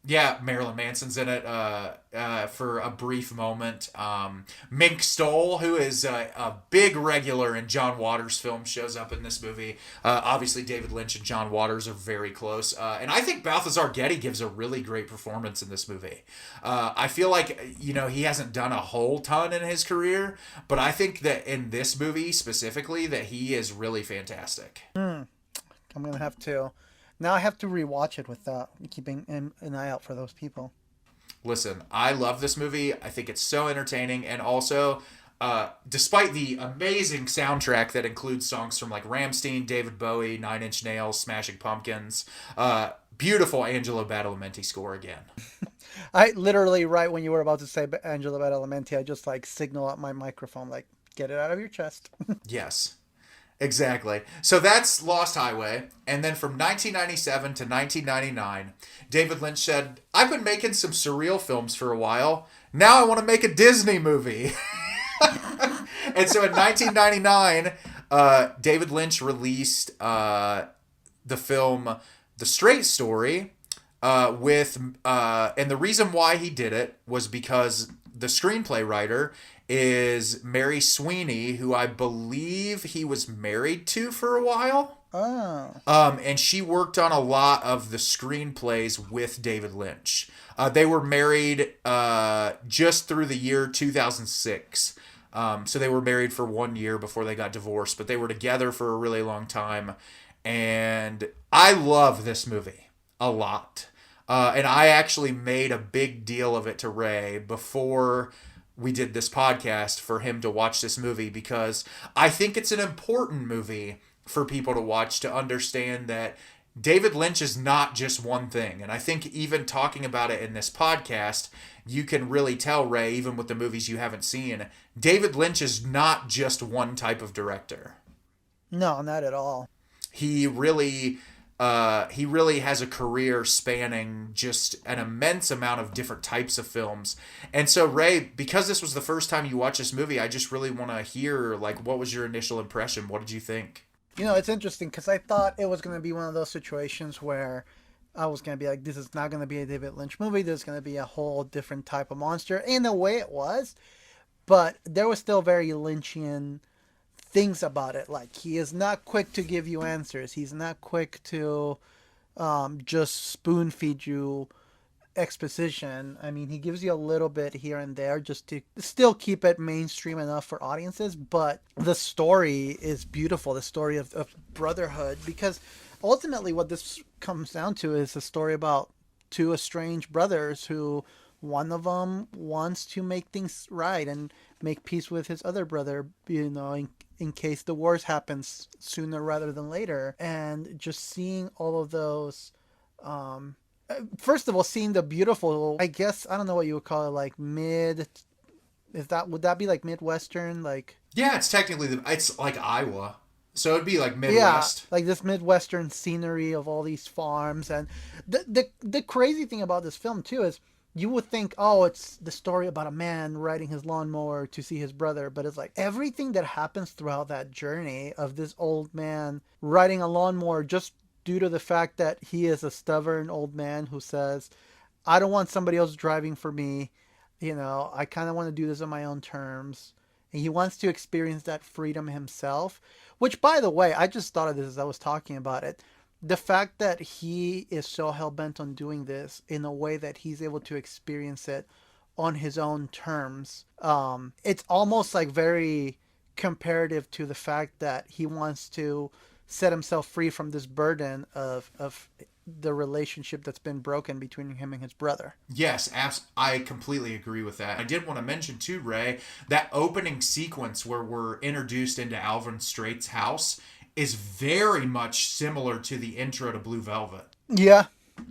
Yeah, Marilyn Manson's in it for a brief moment. Mink Stoll, who is a big regular in John Waters' films, shows up in this movie. Obviously, David Lynch and John Waters are very close. And I think Balthazar Getty gives a really great performance in this movie. I feel like, he hasn't done a whole ton in his career, but I think that in this movie specifically, that he is really fantastic. I'm going to have to... Now I have to rewatch it with keeping an eye out for those people. Listen, I love this movie. I think it's so entertaining, and also, despite the amazing soundtrack that includes songs from like Rammstein, David Bowie, Nine Inch Nails, Smashing Pumpkins, beautiful Angelo Badalamenti score again. I literally, right when you were about to say Angelo Badalamenti, I just like signal up my microphone, like, get it out of your chest. Yes. Exactly. So that's Lost Highway. And then from 1997 to 1999, David Lynch said, I've been making some surreal films for a while. Now I want to make a Disney movie. And so in 1999, David Lynch released the film The Straight Story and the reason why he did it was because the screenplay writer is Mary Sweeney, who I believe he was married to for a while. Oh. And she worked on a lot of the screenplays with David Lynch. They were married just through the year 2006. So they were married for 1 year before they got divorced, but they were together for a really long time. And I love this movie a lot. And I actually made a big deal of it to Ray before we did this podcast for him to watch this movie, because I think it's an important movie for people to watch to understand that David Lynch is not just one thing. And I think even talking about it in this podcast, you can really tell, Ray, even with the movies you haven't seen, David Lynch is not just one type of director. No, not at all. He really has a career spanning just an immense amount of different types of films. And so, Ray, because this was the first time you watched this movie, I just really want to hear, like, what was your initial impression? What did you think? It's interesting because I thought it was going to be one of those situations where I was going to be like, this is not going to be a David Lynch movie. There's going to be a whole different type of monster. In a way it was, but there was still very Lynchian things about it. Like, he is not quick to give you answers. He's not quick to just spoon feed you exposition. I mean, he gives you a little bit here and there just to still keep it mainstream enough for audiences, but the story is beautiful. The story of brotherhood, because ultimately what this comes down to is a story about two estranged brothers who one of them wants to make things right and make peace with his other brother, in case the wars happens sooner rather than later. And just seeing all of those, first of all, seeing the beautiful, I guess, I don't know what you would call it, like would that be like Midwestern? Like, yeah, it's technically, it's like Iowa. So it'd be like Midwest. Yeah, like this Midwestern scenery of all these farms. And the crazy thing about this film too is, you would think, oh, it's the story about a man riding his lawnmower to see his brother. But it's like everything that happens throughout that journey of this old man riding a lawnmower just due to the fact that he is a stubborn old man who says, I don't want somebody else driving for me. I kind of want to do this on my own terms. And he wants to experience that freedom himself, which, by the way, I just thought of this as I was talking about it. The fact that he is so hell-bent on doing this in a way that he's able to experience it on his own terms, it's almost like very comparative to the fact that he wants to set himself free from this burden of the relationship that's been broken between him and his brother. Yes, I completely agree with that. I did want to mention too, Ray, that opening sequence where we're introduced into Alvin Straight's house is very much similar to the intro to Blue Velvet. Yeah,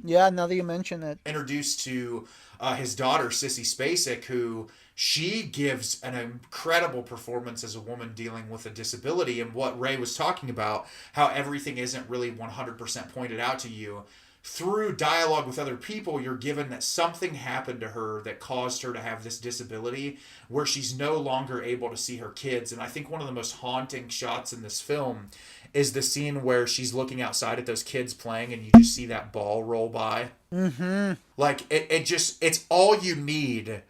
Yeah, now that you mention it. Introduced to his daughter, Sissy Spacek, who she gives an incredible performance as a woman dealing with a disability. And what Ray was talking about, how everything isn't really 100% pointed out to you. Through dialogue with other people, you're given that something happened to her that caused her to have this disability where she's no longer able to see her kids. And I think one of the most haunting shots in this film is the scene where she's looking outside at those kids playing and you just see that ball roll by. Mm-hmm. Like, it's all you need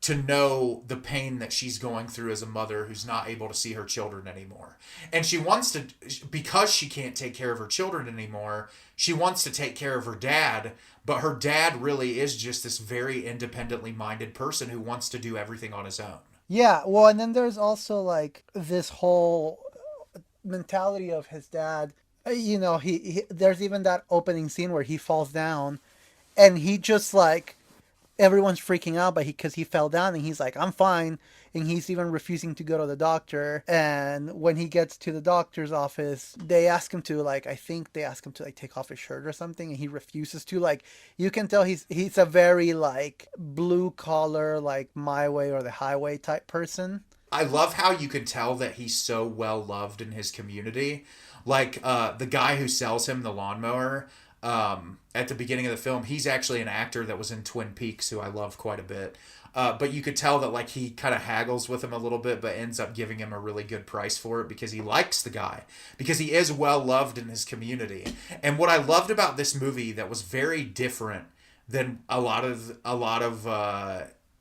to know the pain that she's going through as a mother who's not able to see her children anymore. And she wants to, because she can't take care of her children anymore, she wants to take care of her dad, but her dad really is just this very independently minded person who wants to do everything on his own. Yeah, well, and then there's also like this whole mentality of his dad. You know, he there's even that opening scene where he falls down and he just like, everyone's freaking out, but because he fell down and he's like, I'm fine. And he's even refusing to go to the doctor. And when he gets to the doctor's office, they ask him to like, I think they ask him to like take off his shirt or something. And he refuses to. Like, you can tell he's a very like blue collar, like my way or the highway type person. I love how you can tell that he's so well loved in his community. Like the guy who sells him the lawnmower, at the beginning of the film, he's actually an actor that was in Twin Peaks who I love quite a bit. But you could tell that like he kind of haggles with him a little bit, but ends up giving him a really good price for it because he likes the guy, because he is well loved in his community. And what I loved about this movie that was very different than a lot of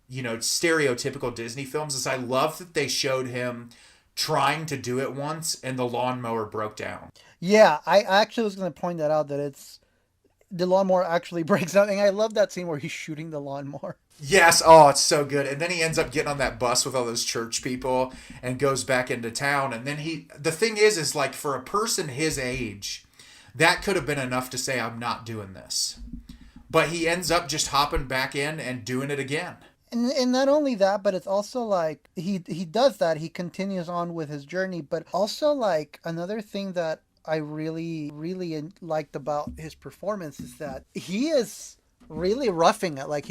stereotypical Disney films is I love that they showed him trying to do it once and the lawnmower broke down. Yeah, I actually was going to point that out, that it's the lawnmower actually breaks down. And I love that scene where he's shooting the lawnmower. Yes, oh, it's so good. And then he ends up getting on that bus with all those church people and goes back into town. And then the thing is like for a person his age, that could have been enough to say, I'm not doing this. But he ends up just hopping back in and doing it again. And not only that, but it's also like he does that. He continues on with his journey. But also like another thing that I really, really liked about his performance is that he is really roughing it. Like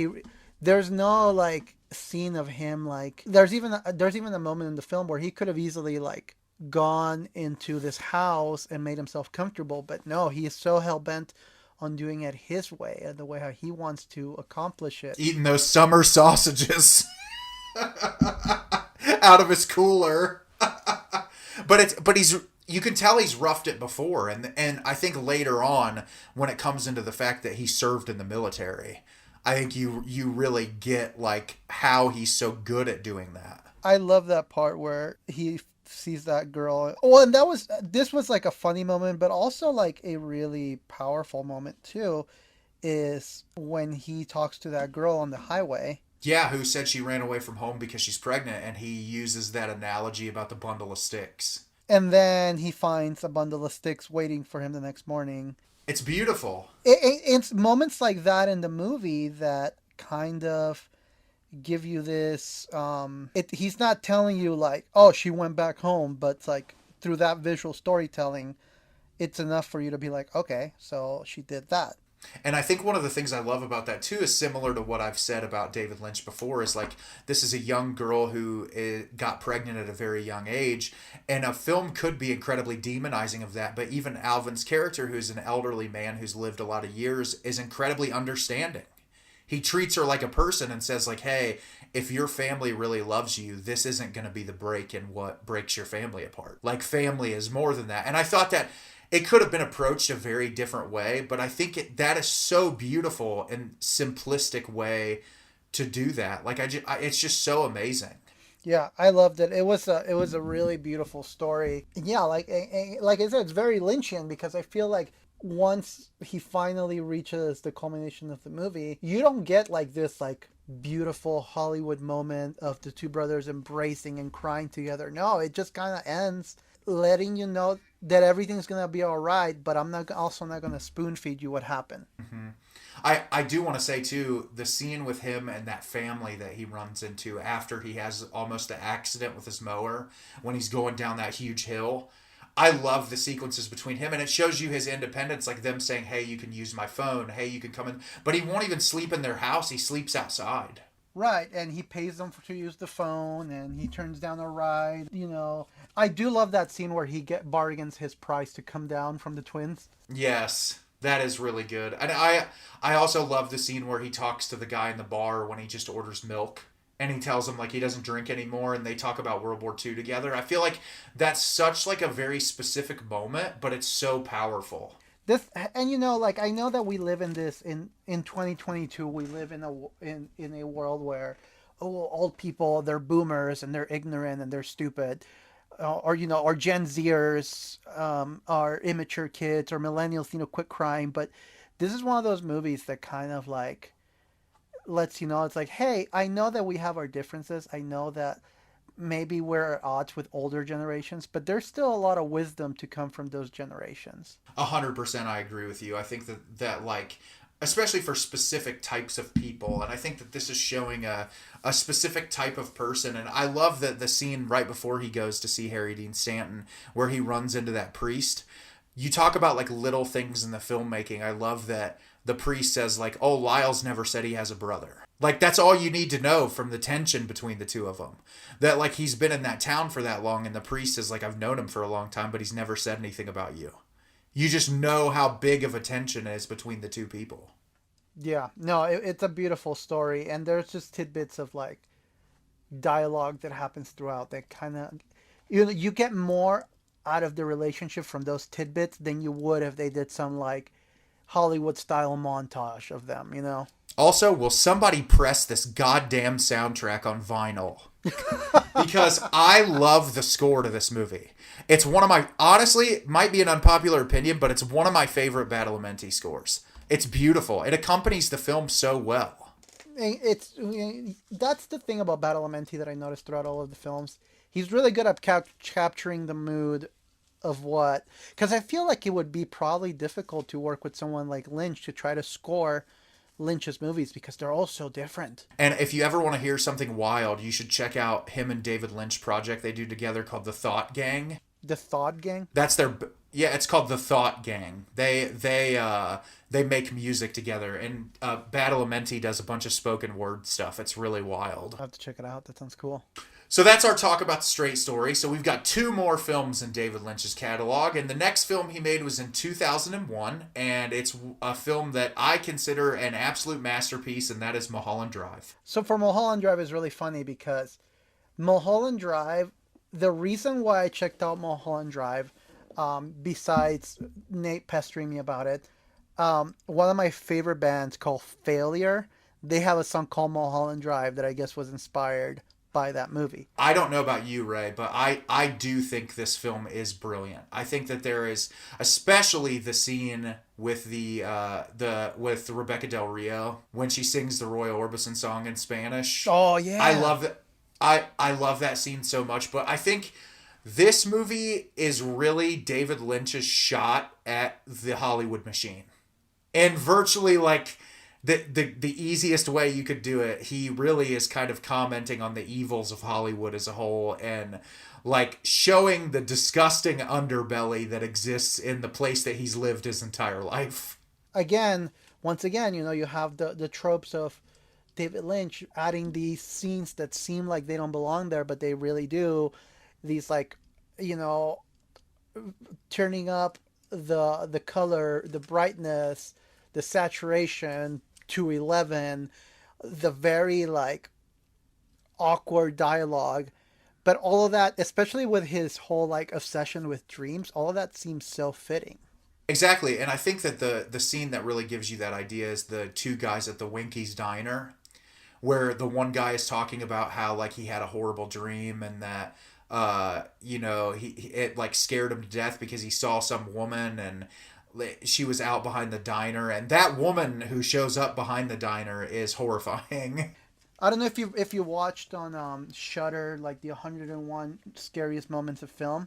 there's no like scene of him like there's even a moment in the film where he could have easily like gone into this house and made himself comfortable, but no, he is so hell bent on doing it his way and the way how he wants to accomplish it. Eating those summer sausages out of his cooler. but you can tell he's roughed it before, and I think later on when it comes into the fact that he served in the military, I think you really get like how he's so good at doing that. I love that part where he sees that girl. Well, and this was like a funny moment, but also like a really powerful moment too, is when he talks to that girl on the highway. Yeah, who said she ran away from home because she's pregnant, and he uses that analogy about the bundle of sticks. And then he finds a bundle of sticks waiting for him the next morning. It's beautiful. It's moments like that in the movie that kind of give you this he's not telling you like, oh, she went back home, but like through that visual storytelling, it's enough for you to be like, okay, so she did that. And I think one of the things I love about that too is similar to what I've said about David Lynch before, is like this is a young girl who got pregnant at a very young age, and a film could be incredibly demonizing of that, but even Alvin's character, who's an elderly man who's lived a lot of years, is incredibly understanding. He treats her like a person and says like, hey, if your family really loves you, this isn't going to be the break in what breaks your family apart. Like family is more than that. And I thought that it could have been approached a very different way, but I think that is so beautiful and simplistic way to do that. Like it's just so amazing. Yeah, I loved it. It was a really beautiful story. Yeah, like I said, it's very Lynchian because I feel like once he finally reaches the culmination of the movie, you don't get like this like beautiful Hollywood moment of the two brothers embracing and crying together. No, it just kind of ends letting you know that everything's gonna be all right, but I'm not gonna spoon feed you what happened. Mm-hmm. I do want to say too, the scene with him and that family that he runs into after he has almost an accident with his mower when he's going down that huge hill. I love the sequences between him, and it shows you his independence, like them saying, hey, you can use my phone, hey, you can come in. But he won't even sleep in their house, he sleeps outside. Right, and he pays them to use the phone, and he turns down a ride. I do love that scene where he bargains his price to come down from the twins. Yes, that is really good. And I also love the scene where he talks to the guy in the bar when he just orders milk. And he tells him like he doesn't drink anymore, and they talk about World War II together. I feel like that's such like a very specific moment, but it's so powerful. Like I know that we live in this in 2022. We live in a world where old people, they're boomers and they're ignorant and they're stupid, or Gen Zers are immature kids, or millennials quit crying. But this is one of those movies that kind of like lets you know, it's like, hey, I know that we have our differences. I know that maybe we're at odds with older generations, but there's still a lot of wisdom to come from those generations. 100% I agree with you. I think that like, especially for specific types of people, and I think that this is showing a specific type of person. And I love that the scene right before he goes to see Harry Dean Stanton, where he runs into that priest. You talk about like little things in the filmmaking. I love that the priest says like, oh, Lyle's never said he has a brother. Like, that's all you need to know from the tension between the two of them. That like he's been in that town for that long, and the priest is like, I've known him for a long time, but he's never said anything about you. You just know how big of a tension is between the two people. Yeah, no, it's a beautiful story, and there's just tidbits of like dialogue that happens throughout that kind of you get more out of the relationship from those tidbits than you would if they did some like Hollywood style montage of them. Also, will somebody press this goddamn soundtrack on vinyl? Because I love the score to this movie. It's one of my, honestly, it might be an unpopular opinion, but it's one of my favorite Badalamenti scores. It's beautiful. It accompanies the film so well. That's the thing about Badalamenti that I noticed throughout all of the films. He's really good at capturing the mood of what, because I feel like it would be probably difficult to work with someone like Lynch to try to score Lynch's movies because they're all so different. And if you ever want to hear something wild, you should check out him and David Lynch project they do together called The Thought Gang. The Thought Gang? That's their, yeah, it's called The Thought Gang. They make music together, and Badalamenti does a bunch of spoken word stuff. It's really wild. I'll have to check it out. That sounds cool. So that's our talk about Straight Story. So we've got 2 more films in David Lynch's catalog, and the next film he made was in 2001, and it's a film that I consider an absolute masterpiece, and that is Mulholland Drive. So for Mulholland Drive is really funny because Mulholland Drive, the reason why I checked out Mulholland Drive, besides Nate pestering me about it, one of my favorite bands called Failure, they have a song called Mulholland Drive that I guess was inspired by that movie. I don't know about you, Ray, but I do think this film is brilliant. I think that there is, especially the scene with with Rebecca Del Rio when she sings the Roy Orbison song in Spanish. Oh yeah, I love that. I love that scene so much. But I think this movie is really David Lynch's shot at the Hollywood machine, and virtually like the easiest way you could do it, he really is kind of commenting on the evils of Hollywood as a whole, and like showing the disgusting underbelly that exists in the place that he's lived his entire life. Once again, you have the tropes of David Lynch adding these scenes that seem like they don't belong there, but they really do. These like, turning up the color, the brightness, the saturation to 11, the very like awkward dialogue, but all of that, especially with his whole like obsession with dreams, all of that seems so fitting. Exactly, and I think that the scene that really gives you that idea is the 2 guys at the Winkies diner, where the one guy is talking about how like he had a horrible dream, and that it like scared him to death because he saw some woman, and she was out behind the diner, and that woman who shows up behind the diner is horrifying. I don't know if you watched on Shudder like the 101 scariest moments of film.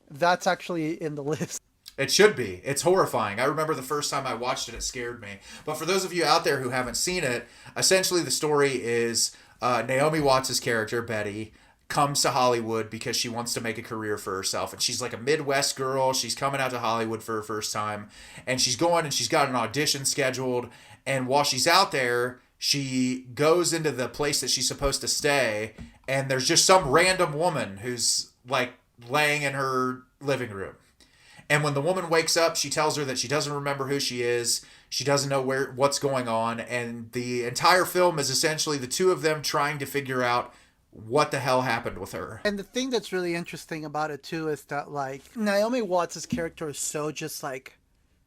That's actually in the list. It should be. It's horrifying. I remember the first time I watched it, it scared me. But for those of you out there who haven't seen it, essentially the story is Naomi Watts' character, Betty, comes to Hollywood because she wants to make a career for herself. And she's like a Midwest girl. She's coming out to Hollywood for her first time. And she's going and she's got an audition scheduled. And while she's out there, she goes into the place that she's supposed to stay. And there's just some random woman who's like laying in her living room. And when the woman wakes up, she tells her that she doesn't remember who she is. She doesn't know what's going on. And the entire film is essentially the two of them trying to figure out what the hell happened with her. And the thing that's really interesting about it too is that like Naomi Watts' character is so just like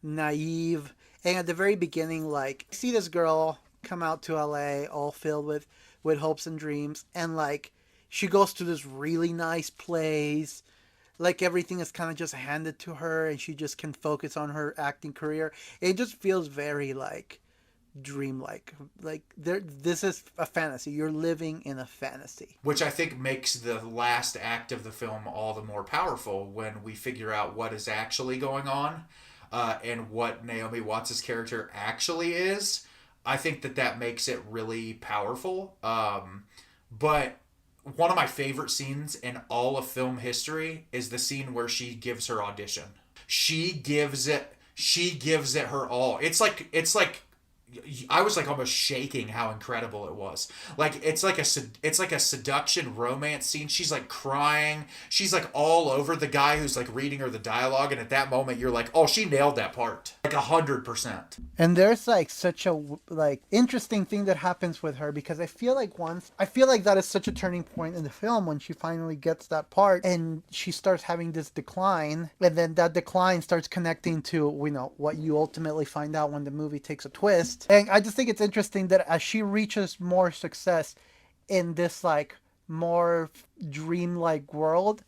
naive. And at the very beginning, like, see this girl come out to LA all filled with hopes and dreams. And like, she goes to this really nice place. Like everything is kind of just handed to her and she just can focus on her acting career. It just feels very like dreamlike. Like this is a fantasy. You're living in a fantasy. Which I think makes the last act of the film all the more powerful when we figure out what is actually going on and what Naomi Watts' character actually is. I think that makes it really powerful. But one of my favorite scenes in all of film history is the scene where she gives her audition. She gives it her all. It's like I was like almost shaking how incredible it was. Like it's like a seduction romance scene. She's like crying. She's like all over the guy who's like reading her the dialogue, and at that moment you're like, oh, she nailed that part, like 100%. And there's like such a like interesting thing that happens with her because I feel like that is such a turning point in the film when she finally gets that part and she starts having this decline, and then that decline starts connecting to what you ultimately find out when the movie takes a twist. And I just think it's interesting that as she reaches more success in this like more dreamlike world,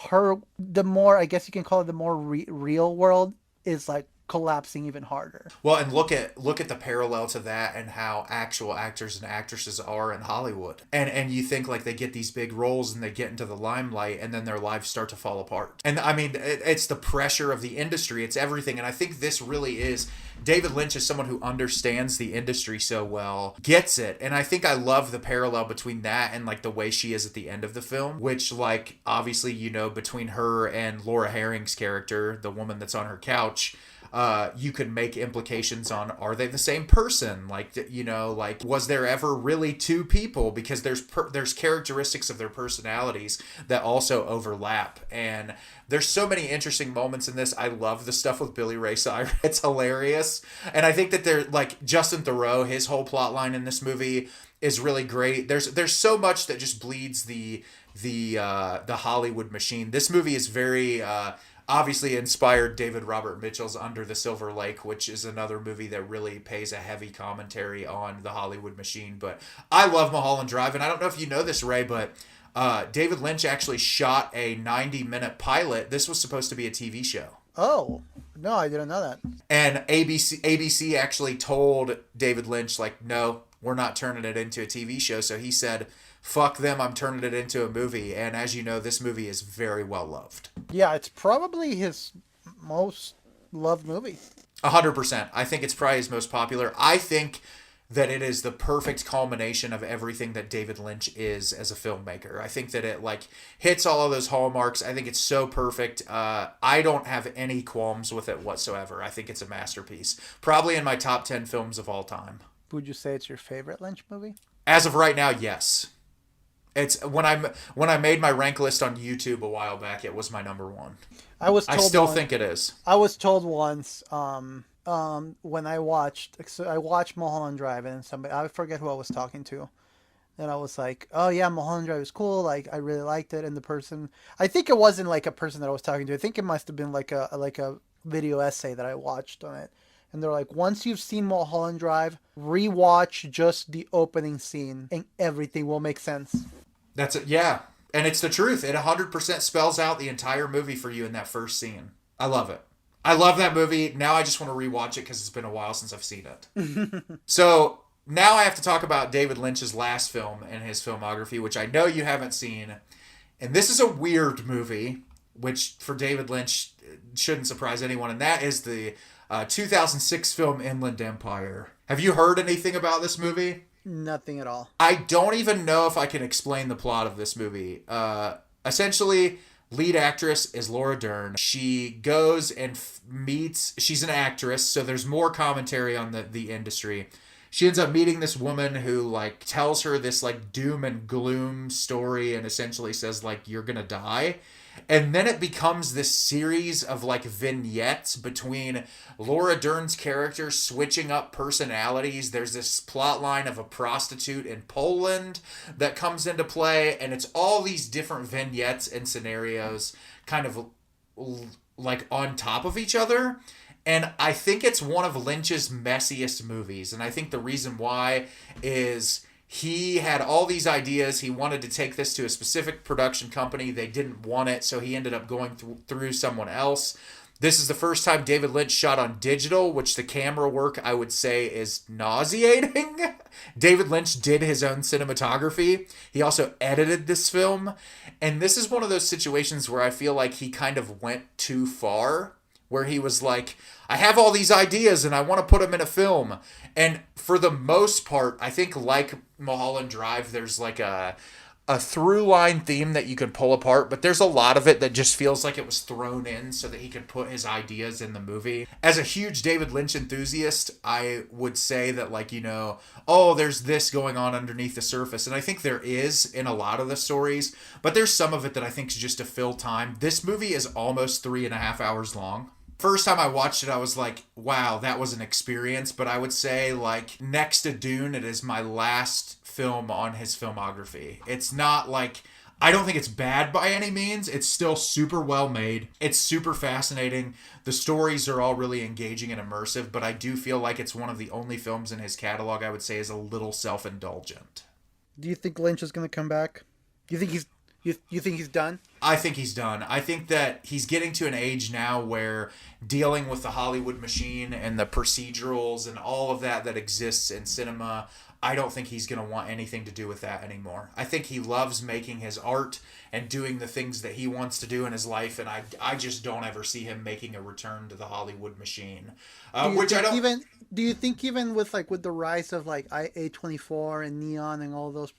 the more, I guess you can call it, the more real world is like collapsing even harder. Well, and look at the parallel to that and how actual actors and actresses are in Hollywood. And you think like they get these big roles and they get into the limelight and then their lives start to fall apart. And I mean, it's the pressure of the industry. It's everything. And I think this really is, David Lynch is someone who understands the industry so well, gets it. And I think I love the parallel between that and like the way she is at the end of the film, which like obviously, between her and Laura Herring's character, the woman that's on her couch, you could make implications on, are they the same person? Like, like, was there ever really two people? Because there's characteristics of their personalities that also overlap. And there's so many interesting moments in this. I love the stuff with Billy Ray Cyrus. It's hilarious. And I think that they're like Justin Theroux, his whole plot line in this movie is really great. There's so much that just bleeds the Hollywood machine. This movie is very, obviously inspired David Robert Mitchell's Under the Silver Lake, which is another movie that really pays a heavy commentary on the Hollywood machine. But I love Mulholland Drive, and I don't know if you know this, Ray, but David Lynch actually shot a 90-minute pilot. This was supposed to be a TV show. Oh, no, I didn't know that. And ABC actually told David Lynch, like, no, we're not turning it into a TV show. So he said, fuck them, I'm turning it into a movie. And as you know, this movie is very well loved. Yeah, it's probably his most loved movie. 100%. I think it's probably his most popular. I think that it is the perfect culmination of everything that David Lynch is as a filmmaker. I think that it like hits all of those hallmarks. I think it's so perfect. I don't have any qualms with it whatsoever. I think it's a masterpiece. Probably in my top 10 films of all time. Would you say it's your favorite Lynch movie? As of right now, yes. It's when I made my rank list on YouTube a while back, it was my number one. I still think it is. I was told once when I watched Mulholland Drive, and I forget who I was talking to, and I was like, oh yeah, Mulholland Drive is cool, like I really liked it, and the person, I think it wasn't like a person that I was talking to, I think it must have been like a video essay that I watched on it. And they're like, once you've seen Mulholland Drive, rewatch just the opening scene and everything will make sense. That's it, yeah. And it's the truth. It 100% spells out the entire movie for you in that first scene. I love it. I love that movie. Now I just want to rewatch it because it's been a while since I've seen it. So now I have to talk about David Lynch's last film in his filmography, which I know you haven't seen. And this is a weird movie, which for David Lynch shouldn't surprise anyone. And that is the 2006 film Inland Empire. Have you heard anything about this movie? Nothing at all. I don't even know if I can explain the plot of this movie. essentially, lead actress is Laura Dern. She goes and meets, she's an actress, so there's more commentary on the industry. She ends up meeting this woman who, like, tells her this, like, doom and gloom story and essentially says, like, you're gonna die. And then it becomes this series of, like, vignettes between Laura Dern's character switching up personalities. There's this plot line of a prostitute in Poland that comes into play, and it's all these different vignettes and scenarios kind of, like, on top of each other. And I think it's one of Lynch's messiest movies. And I think the reason why is he had all these ideas. He wanted to take this to a specific production company. They didn't want it, so he ended up going through someone else. This is the first time David Lynch shot on digital, which the camera work, I would say, is nauseating. David Lynch did his own cinematography. He also edited this film. And this is one of those situations where I feel like he kind of went too far, where he was like, I have all these ideas and I want to put them in a film. And for the most part, I think, like Mulholland Drive, there's like a through line theme that you could pull apart, but there's a lot of it that just feels like it was thrown in so that he could put his ideas in the movie. As a huge David Lynch enthusiast, I would say that, like, you know, oh, there's this going on underneath the surface. And I think there is in a lot of the stories, but there's some of it that I think is just to fill time. This movie is almost 3.5 hours long. First time I watched it, I was like, wow, that was an experience. But I would say, like, next to Dune, it is my last film on his filmography. It's not like, I don't think it's bad by any means. It's still super well made. It's super fascinating. The stories are all really engaging and immersive, but I do feel like it's one of the only films in his catalog I would say is a little self-indulgent. Do you think Lynch is going to come back? Do you think he's you think he's done? I think he's done. I think that he's getting to an age now where dealing with the Hollywood machine and the procedurals and all of that exists in cinema, I don't think he's going to want anything to do with that anymore. I think he loves making his art and doing the things that he wants to do in his life, and I just don't ever see him making a return to the Hollywood machine. Do you think even with the rise of like A24 and Neon and all those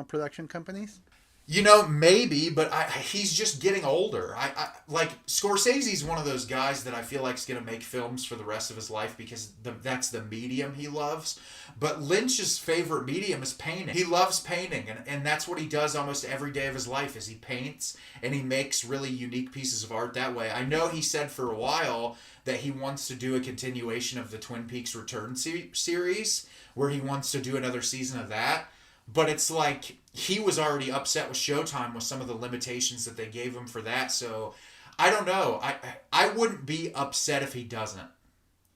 production companies? You know, maybe, but he's just getting older. I like Scorsese's one of those guys that I feel like is going to make films for the rest of his life because that's the medium he loves. But Lynch's favorite medium is painting. He loves painting, and that's what he does almost every day of his life is he paints, and he makes really unique pieces of art that way. I know he said for a while that he wants to do a continuation of the Twin Peaks Return series, where he wants to do another season of that. But it's like he was already upset with Showtime with some of the limitations that they gave him for that. So I don't know. I wouldn't be upset if he doesn't.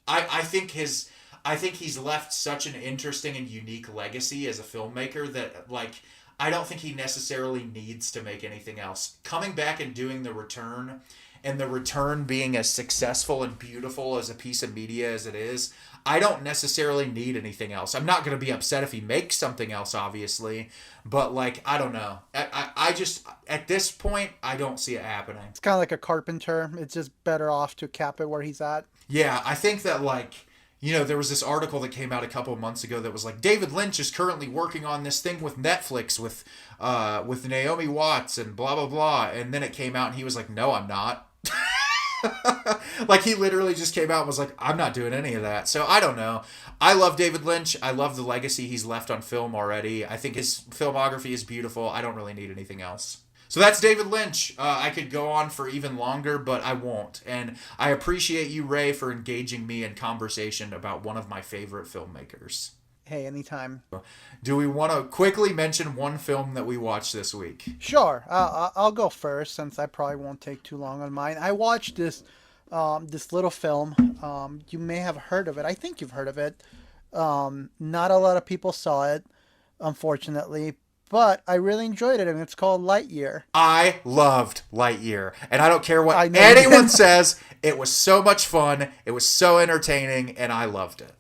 I think he's left such an interesting and unique legacy as a filmmaker that, like, I don't think he necessarily needs to make anything else. Coming back and doing The Return, and The Return being as successful and beautiful as a piece of media as it is, I don't necessarily need anything else. I'm not going to be upset if he makes something else, obviously, but, like, I don't know. I just, at this point, I don't see it happening. It's kind of like a Carpenter. It's just better off to cap it where he's at. Yeah, I think that, like, you know, there was this article that came out a couple of months ago that was like, David Lynch is currently working on this thing with Netflix with Naomi Watts and blah, blah, blah. And then it came out and he was like, no, I'm not. Like, he literally just came out and was like, I'm not doing any of that. So I don't know. I love David Lynch. I love the legacy he's left on film already. I think his filmography is beautiful. I don't really need anything else. So that's David Lynch. I could go on for even longer, but I won't. And I appreciate you, Ray, for engaging me in conversation about one of my favorite filmmakers. Hey, anytime. Do we want to quickly mention one film that we watched this week? Sure. I'll go first since I probably won't take too long on mine. I watched this little film. You may have heard of it. I think you've heard of it. Not a lot of people saw it, unfortunately. But I really enjoyed it, and it's called Lightyear. I loved Lightyear, and I don't care what anyone says. It was so much fun. It was so entertaining, and I loved it.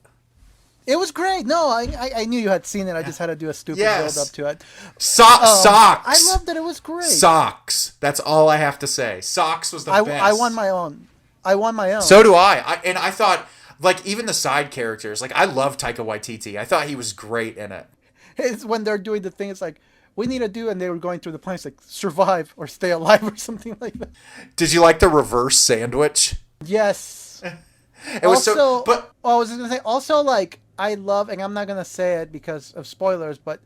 It was great. No, I knew you had seen it. I just had to do a stupid build up to it. Socks. I loved it. It was great. Socks. That's all I have to say. Socks was the best. I won my own. So do I. And I thought, like, even the side characters, like, I love Taika Waititi. I thought he was great in it. It's when they're doing the thing. It's like, we need to do, and they were going through the points like survive or stay alive or something like that. Did you like the reverse sandwich? Yes. It was also, but I was going to say, also, like, I love, and I'm not going to say it because of spoilers, but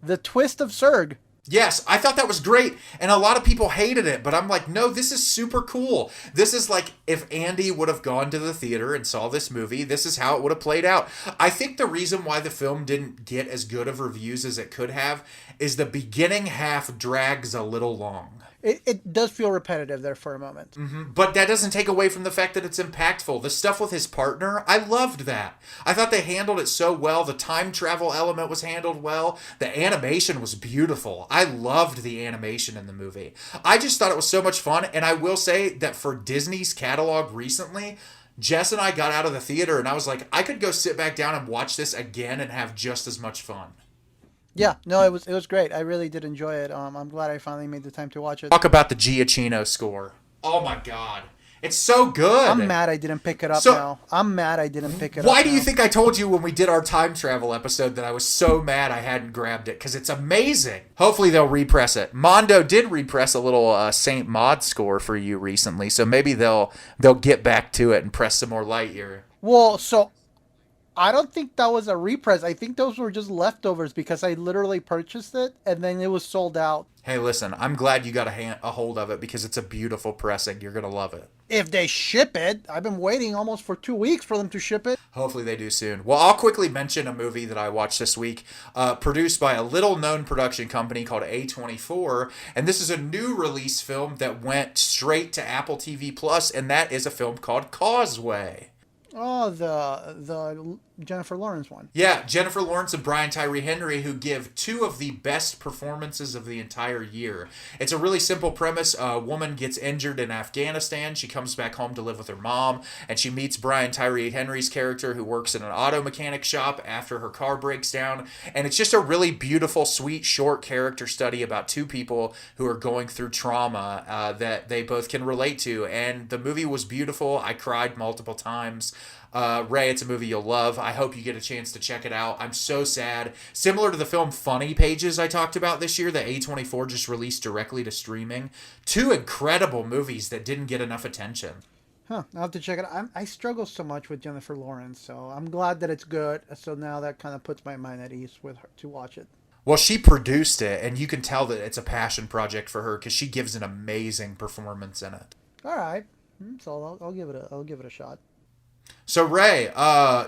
the twist of Zurg. yes, I thought that was great, and a lot of people hated it, but I'm like, no, this is super cool. This is like if Andy would have gone to the theater and saw this movie, this is how it would have played out. I think the reason why the film didn't get as good of reviews as it could have is the beginning half drags a little long. It does feel repetitive there for a moment. Mm-hmm. But that doesn't take away from the fact that it's impactful. The stuff with his partner, I loved that. I thought they handled it so well. The time travel element was handled well. The animation was beautiful. I loved the animation in the movie. I just thought it was so much fun. And I will say that for Disney's catalog recently, Jess and I got out of the theater and I was like, I could go sit back down and watch this again and have just as much fun. Yeah, no, it was great. I really did enjoy it. I'm glad I finally made the time to watch it. Talk about the Giacchino score. Oh my God. It's so good. I'm mad I didn't pick it up now. I'm mad I didn't pick it up. Why do you think I told you when we did our time travel episode that I was so mad I hadn't grabbed it? Because it's amazing. Hopefully they'll repress it. Mondo did repress a little Saint Maud score for you recently, so maybe they'll get back to it and press some more Lightyear. Well, so I don't think that was a repress. I think those were just leftovers because I literally purchased it and then it was sold out. Hey, listen, I'm glad you got a hold of it because it's a beautiful pressing. You're going to love it. If they ship it, I've been waiting almost for 2 weeks for them to ship it. Hopefully they do soon. Well, I'll quickly mention a movie that I watched this week, produced by a little-known production company called A24, and this is a new release film that went straight to Apple TV Plus, and that is a film called Causeway. Oh, the Jennifer Lawrence one. Yeah, Jennifer Lawrence and Brian Tyree Henry, who give two of the best performances of the entire year. It's a really simple premise. A woman gets injured in Afghanistan. She comes back home to live with her mom, and she meets Brian Tyree Henry's character, who works in an auto mechanic shop after her car breaks down. And it's just a really beautiful, sweet, short character study about two people who are going through trauma that they both can relate to. And the movie was beautiful. I cried multiple times. Ray, it's a movie you'll love. I hope you get a chance to check it out. I'm so sad. Similar to the film Funny Pages I talked about this year that A24 just released directly to streaming. Two incredible movies that didn't get enough attention. I'll have to check it out. I struggle so much with Jennifer Lawrence, so I'm glad that it's good. So now that kind of puts my mind at ease with her to watch it. Well, she produced it, and you can tell that it's a passion project for her because she gives an amazing performance in it. All right, so I'll give it a shot. So, Ray,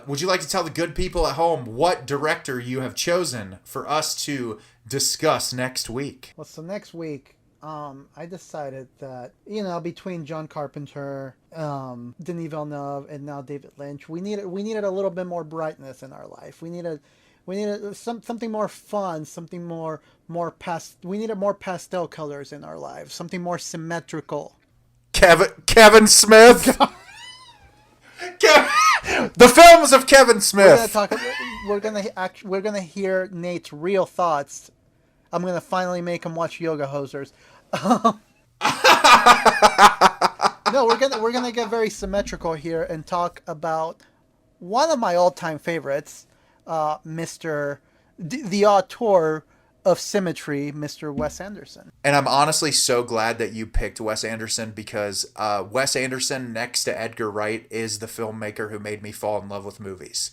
would you like to tell the good people at home what director you have chosen for us to discuss next week? Well, so next week, I decided that, between John Carpenter, Denis Villeneuve, and now David Lynch, we needed a little bit more brightness in our life. We needed something more fun, something more we needed more pastel colors in our lives, something more symmetrical. Kevin Smith. The films of Kevin Smith. We're gonna hear Nate's real thoughts. I'm gonna finally make him watch Yoga Hosers. No, we're gonna get very symmetrical here and talk about one of my all-time favorites, the auteur of symmetry, Mr. Wes Anderson. And I'm honestly so glad that you picked Wes Anderson because Wes Anderson, next to Edgar Wright, is the filmmaker who made me fall in love with movies.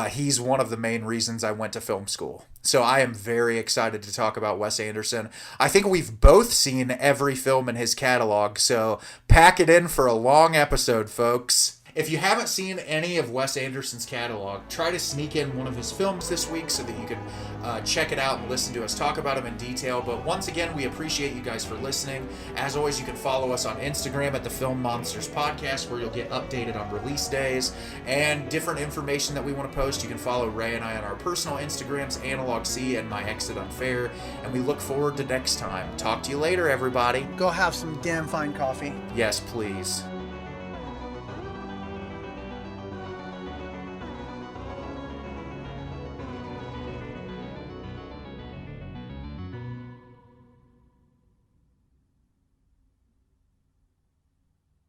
He's one of the main reasons I went to film school. So I am very excited to talk about Wes Anderson. I think we've both seen every film in his catalog, so pack it in for a long episode, folks. If you haven't seen any of Wes Anderson's catalog, try to sneak in one of his films this week so that you can check it out and listen to us talk about him in detail. But once again, we appreciate you guys for listening. As always, you can follow us on Instagram at the Film Monsters Podcast, where you'll get updated on release days and different information that we want to post. You can follow Ray and I on our personal Instagrams, Analog C and My Exit Unfair. And we look forward to next time. Talk to you later, everybody. Go have some damn fine coffee. Yes, please.